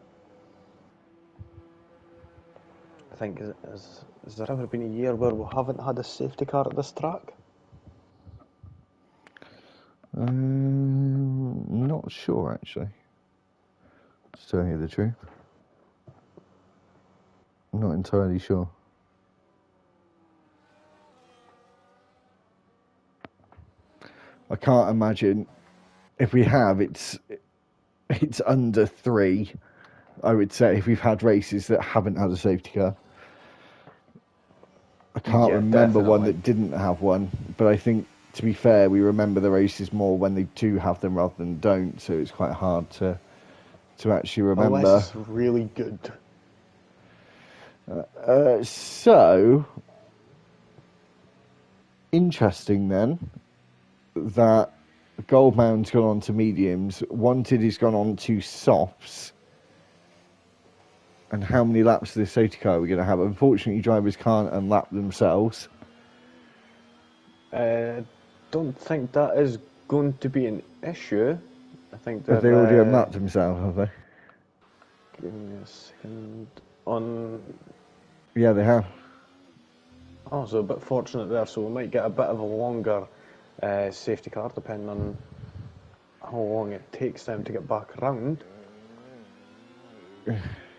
I think, has there ever been a year where we haven't had a safety car at this track? Not sure, actually. To tell you the truth. I'm not entirely sure. I can't imagine. If we have, it's under 3, I would say, if we've had races that haven't had a safety car. I can't remember one that didn't have one, but I think, to be fair, we remember the races more when they do have them rather than don't, so it's quite hard to actually remember. Unless it's really good. So, interesting then, that Goldmound's gone on to mediums, Wanted has gone on to softs. and how many laps of this safety car we're going to have. Unfortunately, drivers can't unlap themselves. Don't think that is going to be an issue. I think Have they already unlapped themselves, have they? Give me a second. On. Yeah, they have. Oh, so a bit fortunate there, so we might get a bit of a longer safety car, depending on how long it takes them to get back around.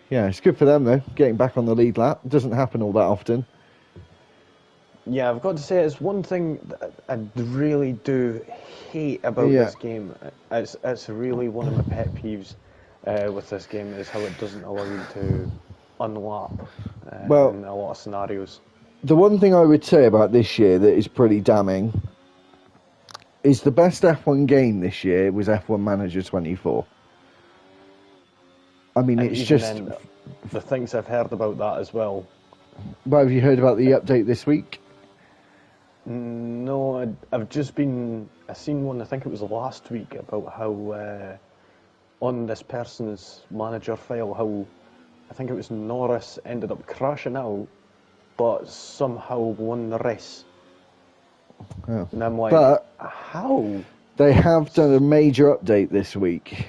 Yeah, it's good for them, though, getting back on the lead lap. It doesn't happen all that often. Yeah, I've got to say, it's one thing that I really do hate about this game. It's really one of my pet peeves with this game, is how it doesn't allow you to unlap in a lot of scenarios. The one thing I would say about this year that is pretty damning is the best F1 game this year was F1 Manager 24. I mean, it's just... Then, the things I've heard about that as well. Well, have you heard about the update this week? No, I've just been... I seen one, I think it was last week, about how on this person's manager file, how I think it was Norris ended up crashing out, but somehow won the race. Oh. And I'm like, but how? They have done a major update this week.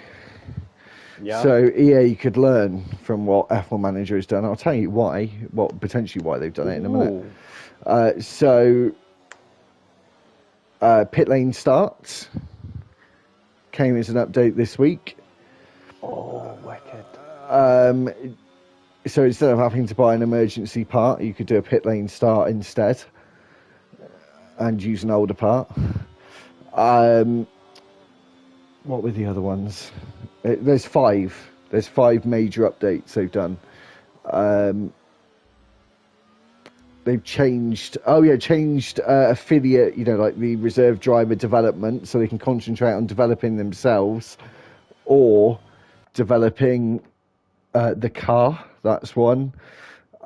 Yeah. So EA could learn from what F1 Manager has done. I'll tell you why, potentially why they've done it in a minute. So pit lane starts came as an update this week. Oh, wicked. So instead of having to buy an emergency part, you could do a pit lane start instead and use an older part. What were the other ones? There's five major updates they've done. They've changed affiliate, like the reserve driver development, so they can concentrate on developing themselves or developing the car. That's one.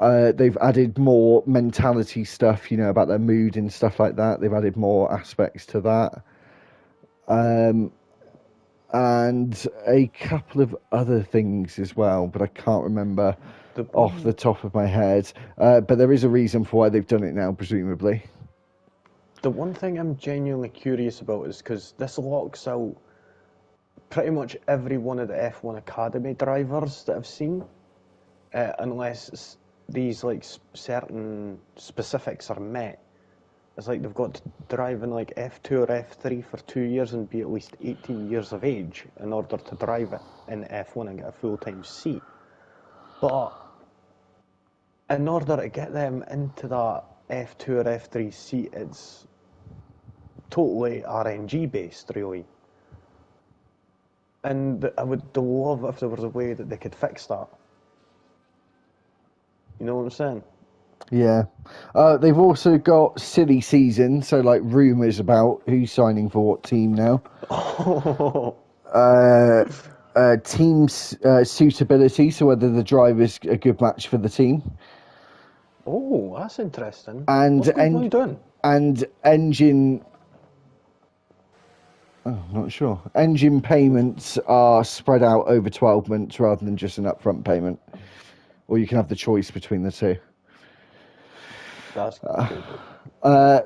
They've added more mentality stuff, about their mood and stuff like that. They've added more aspects to that. And a couple of other things as well, but I can't remember off the top of my head. But there is a reason for why they've done it now, presumably. The one thing I'm genuinely curious about is because this locks out pretty much every one of the F1 Academy drivers that I've seen, unless these certain specifics are met. It's like they've got to drive in F2 or F3 for 2 years and be at least 18 years of age in order to drive it in F1 and get a full-time seat. But in order to get them into that F2 or F3 seat, it's totally RNG based, really. And I would love if there was a way that they could fix that. You know what I'm saying? Yeah. They've also got silly season, so rumours about who's signing for what team now. Team suitability, so whether the driver's a good match for the team. Oh, that's interesting. And what's going on doing? And engine... Oh, not sure. Engine payments are spread out over 12 months rather than just an upfront payment. Or you can have the choice between the two. That's good.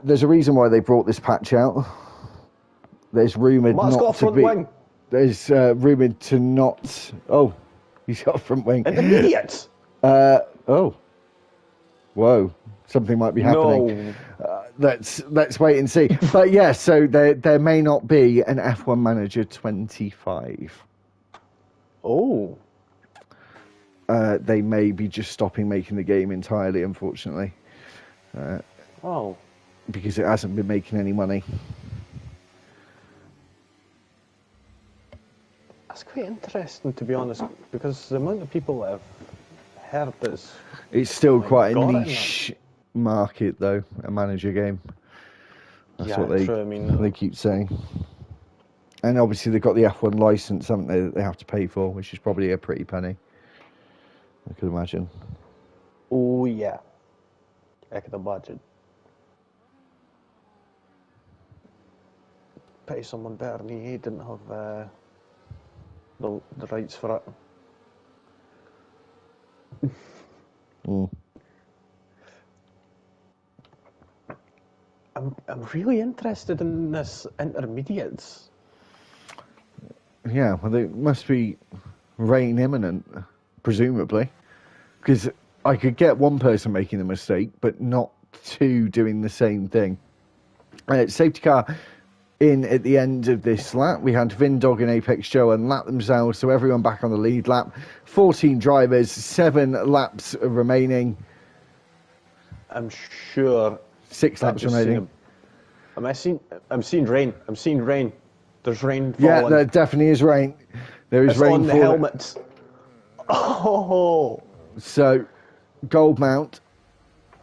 There's a reason why they brought this patch out. There's rumoured Matt's not got a to front be... wing. There's rumoured to not... Oh, he's got a front wing. Intermediate! Oh. Whoa. Something might be happening. No. Let's wait and see. But yeah, so there may not be an F1 Manager 25. Oh. They may be just stopping making the game entirely, unfortunately. Because it hasn't been making any money. That's quite interesting, to be honest, because the amount of people that have heard this... It's still quite a niche market, though, a manager game. That's what they keep saying. And obviously they've got the F1 license, haven't they, that they have to pay for, which is probably a pretty penny, I could imagine. Oh, yeah. I could imagine. Pay someone better than he didn't have the rights for it. really interested in this intermediates. Yeah, well, it must be rain imminent, presumably, because I could get one person making a mistake, but not two doing the same thing. Safety car in at the end of this lap. We had Vindog and Apex Joe unlap themselves, so everyone back on the lead lap. 14 drivers, 7 laps remaining. I'm sure 6 laps remaining. I'm seeing rain. I'm seeing rain. There's rain falling. Yeah, there definitely is rain. There is rain on the helmets. Oh. So, Goldmount,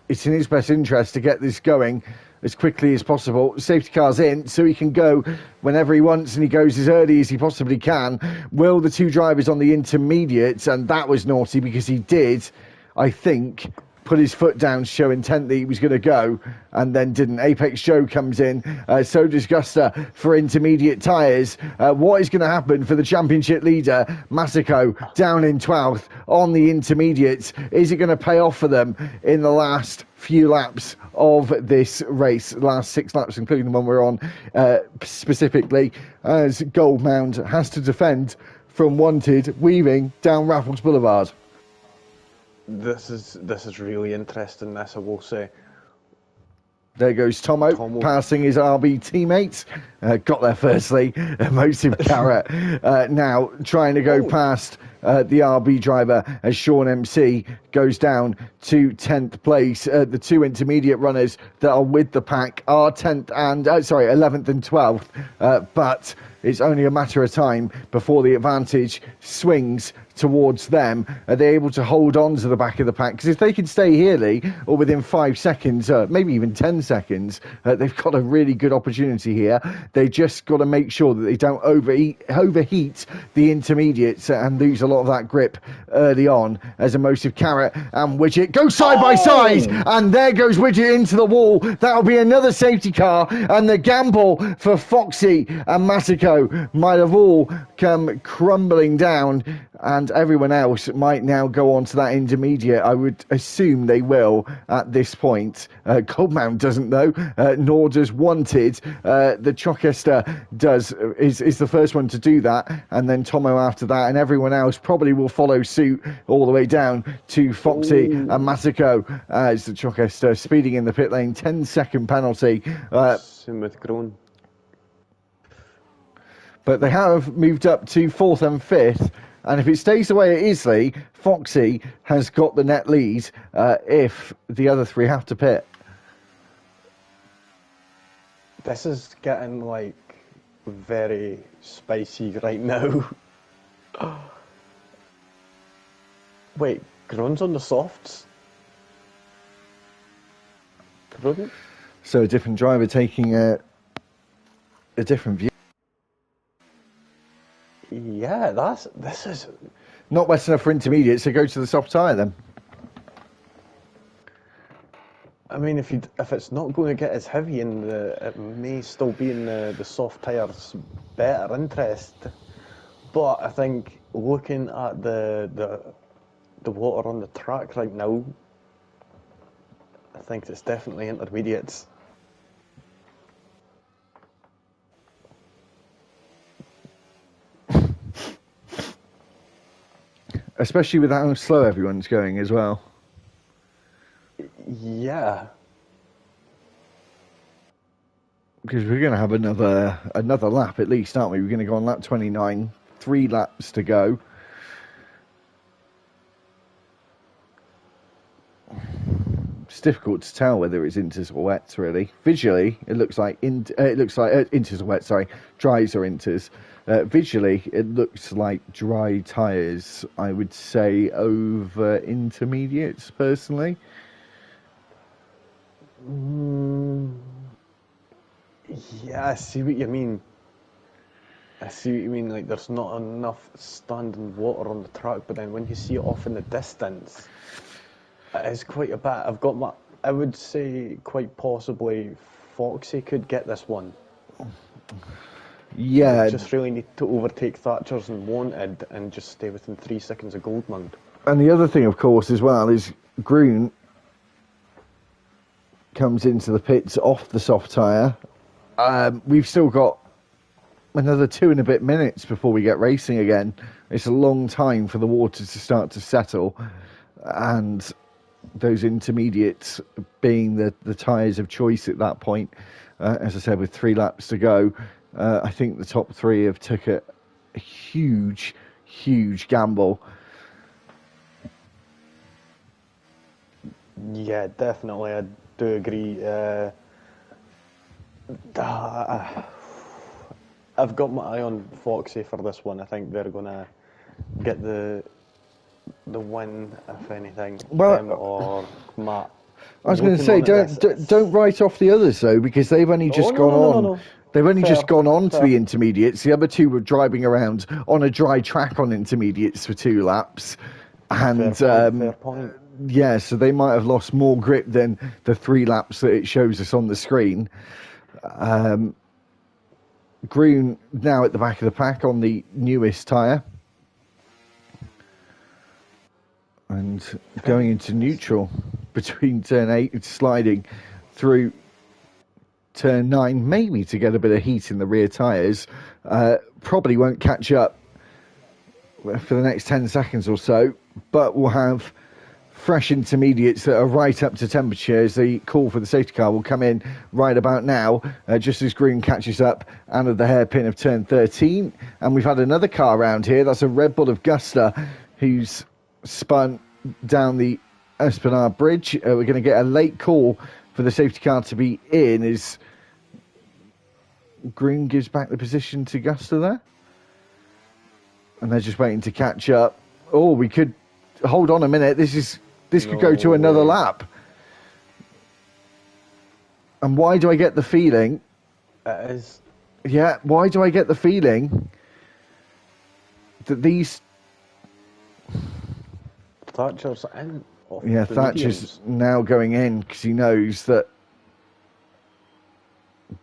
it's in his best interest to get this going as quickly as possible. Safety car's in, so he can go whenever he wants, and he goes as early as he possibly can. Will the two drivers on the intermediates, and that was naughty because he did, I think, put his foot down, show intent that he was going to go, and then didn't. Apex Joe comes in, so does Gusta for intermediate tyres. What is going to happen for the championship leader, Masako, down in 12th on the intermediates? Is it going to pay off for them in the last few laps of this race, last 6 laps, including the one we're on specifically, as Goldmount has to defend from Wanted, weaving down Raffles Boulevard? This is really interesting, this I will say. There goes Tomo. Passing his RB teammates. Got there firstly. Emotive Carrot. Now trying to go past the RB driver as Sean MC goes down to 10th place. The two intermediate runners that are with the pack are 11th and 12th. But it's only a matter of time before the advantage swings towards them. Are they able to hold on to the back of the pack? Because if they can stay here, Lee, or within 5 seconds, maybe even 10 seconds, they've got a really good opportunity here. They just got to make sure that they don't overheat the intermediates and lose a lot of that grip early on, as Emotive Carrot and Widget go side by side, and there goes Widget into the wall. That'll be another safety car, and the gamble for Foxy and Masako might have all come crumbling down, and everyone else might now go on to that intermediate. I would assume they will at this point. Goldmount doesn't though, nor does Wanted. The Chokester is the first one to do that, and then Tomo after that, and everyone else probably will follow suit all the way down to Foxy and Masako as the Chokester speeding in the pit lane. 10-second penalty. Smooth grown. But they have moved up to 4th and 5th. And if it stays the way it is, Lee, Foxy has got the net lead if the other three have to pit. This is getting, like, very spicy right now. Wait, Grun's on the softs? Grun? So a different driver taking a different view. Yeah, this is not wet enough for intermediate, so go to the soft tyre then. I mean, if it's not going to get as heavy, and it may still be in the soft tyres better interest. But I think looking at the water on the track right now, I think it's definitely intermediates. Especially with how slow everyone's going as well. Yeah. Because we're going to have another lap at least, aren't we? We're going to go on lap 29. 3 laps to go. It's difficult to tell whether it's inters or wets, really. Visually, it looks like inters or wets. Sorry, dries or inters. Visually, it looks like dry tyres, I would say, over intermediates, personally. Yeah, I see what you mean. Like, there's not enough standing water on the track, but then when you see it off in the distance, it is quite a bit. I would say quite possibly Foxy could get this one. Yeah. They just really need to overtake Thatcher's and Wanted and just stay within 3 seconds of Goldmount. And the other thing, of course, as well, is Grun comes into the pits off the soft tyre. We've still got another 2 and a bit minutes before we get racing again. It's a long time for the water to start to settle, and those intermediates being the tyres of choice at that point. As I said, with 3 laps to go, I think the top 3 have took a huge gamble. Yeah, definitely. I do agree. I've got my eye on Foxy for this one. I think they're going to get the win, if anything. Well, or Matt. I was going to say, don't write off the others though, because they've only just gone on. No. They've only just gone on to the intermediates. The other 2 were driving around on a dry track on intermediates for 2 laps, and fair point. Yeah, so they might have lost more grip than the 3 laps that it shows us on the screen. Groon now at the back of the pack on the newest tyre. And going into neutral between turn 8 and sliding through turn 9, maybe to get a bit of heat in the rear tyres. Probably won't catch up for the next 10 seconds or so, but we'll have fresh intermediates that are right up to temperature as the call for the safety car will come in right about now, just as Groon catches up out of the hairpin of turn 13. And we've had another car around here. That's a Red Bull Augusta who's spun down the Esplanade Bridge. We're going to get a late call for the safety car to be in as Groon gives back the position to Augusta there. And they're just waiting to catch up. Oh, we could hold on a minute. This could go to another lap. And why do I get the feeling? Yeah, why do I get the feeling that these... Thatcher's in. Yeah, Thatcher's now going in because he knows that...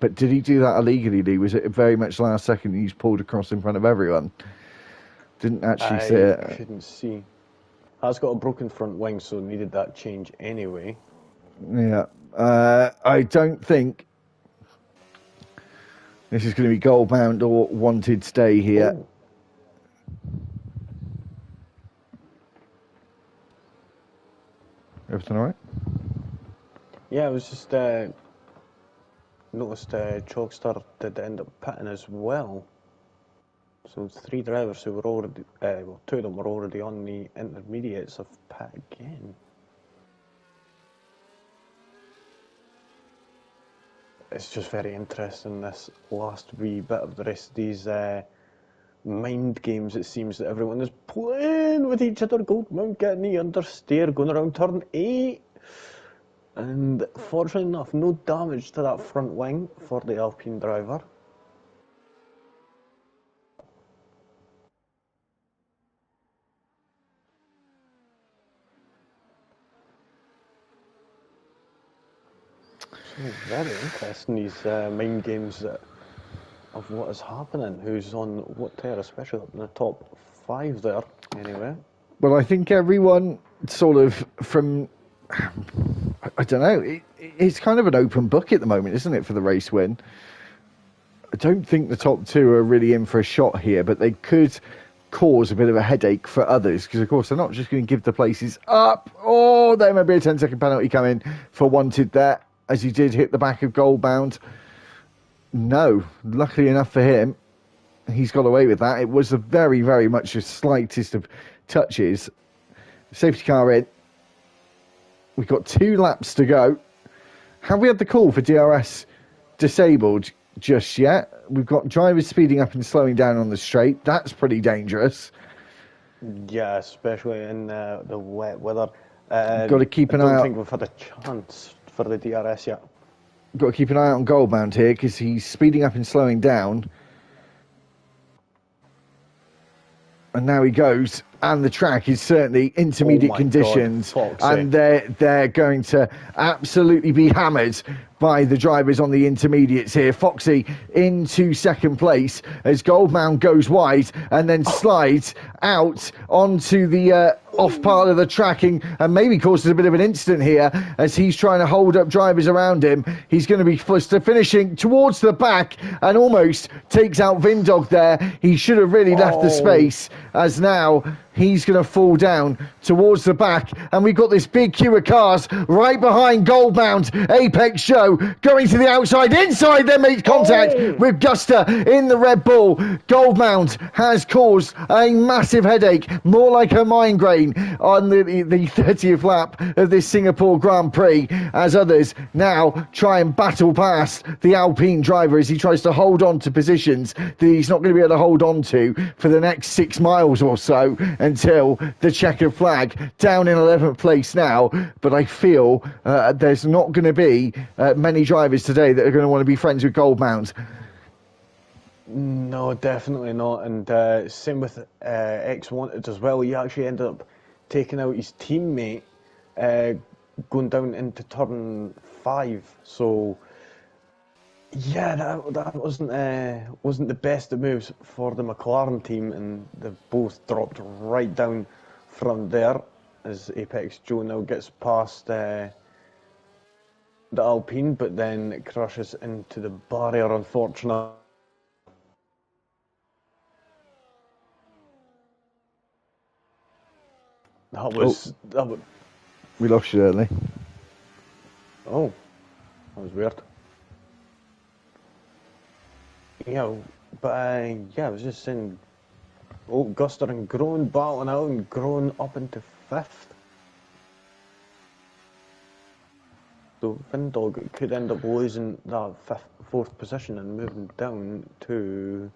But did he do that illegally, Lee? Was it very much last second he's pulled across in front of everyone? Didn't actually see it. I couldn't see. Has got a broken front wing, so needed that change anyway. Yeah. I don't think this is going to be goal bound or wanted stay here. Oh. Everything all right? Yeah, it was just noticed Chogstar did end up pitting as well. So 3 drivers who were already, 2 of them were already on the intermediates have pit again. It's just very interesting, this last wee bit of the rest of these mind games. It seems that everyone is playing with each other. Goldmount getting the understeer, going around turn 8. And fortunately enough, no damage to that front wing for the Alpine driver. Very interesting, these mind games of what is happening, who's on what tier, especially up in the top 5 there, anyway. Well, I think everyone sort of from, I don't know, it's kind of an open book at the moment, isn't it, for the race win? I don't think the top 2 are really in for a shot here, but they could cause a bit of a headache for others, because of course they're not just going to give the places up. Oh, there may be a 10-second penalty coming for wanted there, as he did hit the back of Goldbound. No, luckily enough for him, he's got away with that. It was a very, very much the slightest of touches. Safety car in. We've got 2 laps to go. Have we had the call for DRS disabled just yet? We've got drivers speeding up and slowing down on the straight. That's pretty dangerous. Yeah, especially in the wet weather. Got to keep an eye out. I don't think we've had a chance for the DRS yet. Got to keep an eye out on Goldbound here because he's speeding up and slowing down. And now he goes, and the track is certainly intermediate conditions, and they're going to absolutely be hammered by the drivers on the intermediates here. Foxy into second place as Goldbound goes wide and then slides out onto the off part of the tracking and maybe causes a bit of an incident here as he's trying to hold up drivers around him. He's going to be finishing towards the back and almost takes out Vindog there. He should have really left the space, as now he's going to fall down towards the back, and we've got this big queue of cars right behind Goldmount. Apex Joe going to the outside, inside, then makes contact with Guster in the Red Bull. Goldmount has caused a massive headache, more like a migraine, on the 30th lap of this Singapore Grand Prix, as others now try and battle past the Alpine driver as he tries to hold on to positions that he's not going to be able to hold on to for the next 6 miles or so until the checkered flag. Down in 11th place now, but I feel there's not going to be many drivers today that are going to want to be friends with Goldmount. No, definitely not. And same with X Wanted as well. He actually ended up taking out his teammate going down into turn 5. So yeah, that wasn't the best of moves for the McLaren team, and they've both dropped right down from there as Apex Joe now gets past the Alpine, but then it crashes into the barrier, unfortunately. That was. We lost you early. Oh, that was weird. Yeah, but I was just saying. Oh, Guster and Groen battling out, and Groen up into 5th. So Vindog could end up losing that 4th position and moving down to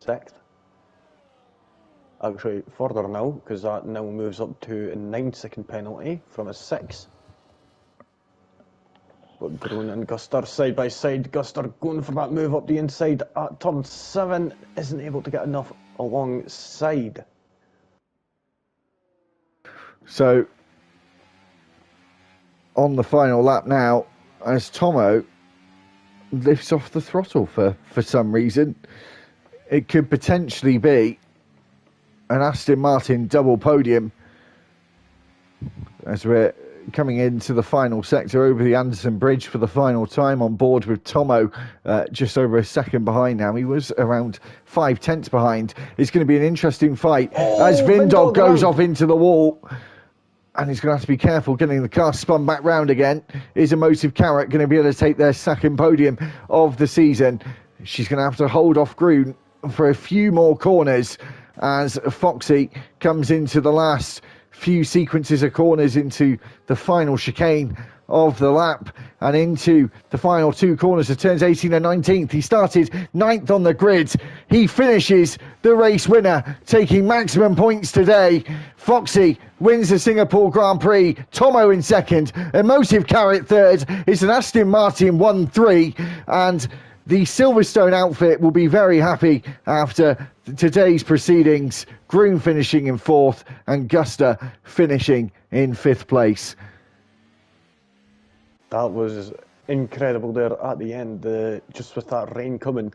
6th. Actually, further now, because that now moves up to a 9-second penalty from a 6. But Groen and Guster side by side. Guster going for that move up the inside at turn 7. Isn't able to get enough alongside. So, on the final lap now, as Tomo lifts off the throttle for some reason, it could potentially be an Aston Martin double podium as we're coming into the final sector over the Anderson Bridge for the final time, on board with Tomo just over a second behind now. He was around 5/10 behind. It's going to be an interesting fight as Vindog goes off into the wall, and he's going to have to be careful getting the car spun back round again. Is Emotive Carrot going to be able to take their second podium of the season? She's going to have to hold off Groen for a few more corners as Foxy comes into the last few sequences of corners into the final chicane of the lap and into the final 2 corners of turns 18 and 19th. He started 9th on the grid. He finishes the race winner, taking maximum points today. Foxy wins the Singapore Grand Prix. Tomo in 2nd. Emotive Carrot 3rd. It's an Aston Martin 1-3, and the Silverstone outfit will be very happy after today's proceedings. Groen finishing in 4th and Guster finishing in 5th place. That was incredible there at the end, just with that rain coming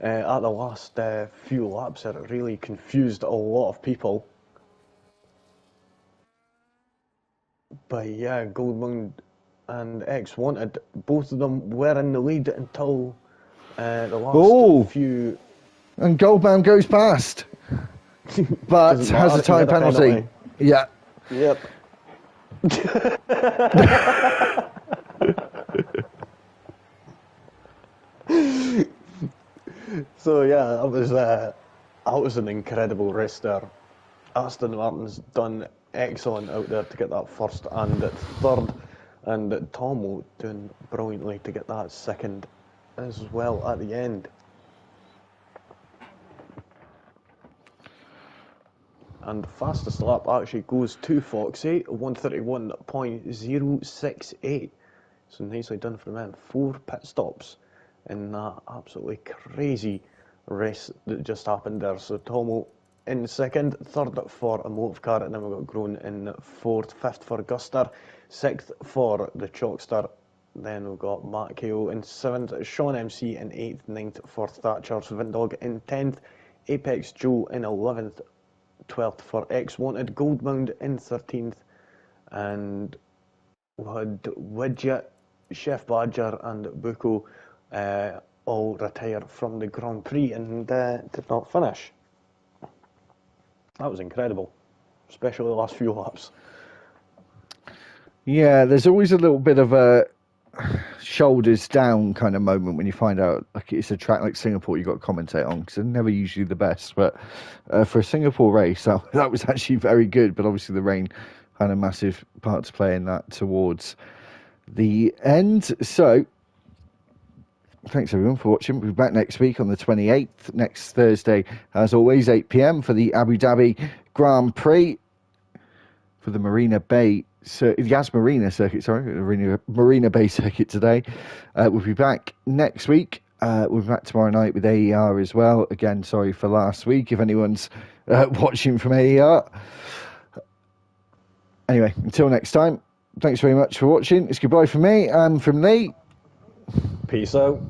at the last few laps. It really confused a lot of people. But yeah, Goldmount and X Wanted, both of them were in the lead until the last few. And Goldmount goes past, but has a time penalty. Yeah. Yep. So yeah, that was an incredible race there. Aston Martin's done excellent out there to get that 1st and 3rd, and Tomo doing brilliantly to get that 2nd as well at the end. And the fastest lap actually goes to Foxy, 1:31.068. So nicely done for the man. 4 pit stops in that absolutely crazy race that just happened there. So Tomo in 2nd, 3rd for Emotive Carrot, and then we've got Groen in 4th, 5th for Guster, 6th for the Chalkster. Then we've got Matt KO in 7th, Sean MC in 8th, 9th for Thatcher, Vindog in 10th, Apex Joe in 11th, 12th for X Wanted, Goldmound in 13th, and we had Widget, Chef Badger, and Buko all retire from the Grand Prix and did not finish. That was incredible, especially the last few laps. Yeah, there's always a little bit of a shoulders down kind of moment when you find out like it's a track like Singapore you got to commentate on, because they're never usually the best. But for a Singapore race, that was actually very good. But obviously the rain had a massive part to play in that towards the end. So thanks everyone for watching. We'll be back next week on the 28th, next Thursday, as always, 8 p.m. for the Abu Dhabi Grand Prix for the Marina Bay Yas Marina circuit, Marina Bay circuit today. We'll be back next week. We'll be back tomorrow night with AAR as well. Again, sorry for last week if anyone's watching from AAR. Anyway, until next time, thanks very much for watching. It's goodbye from me and from Lee. Peace out.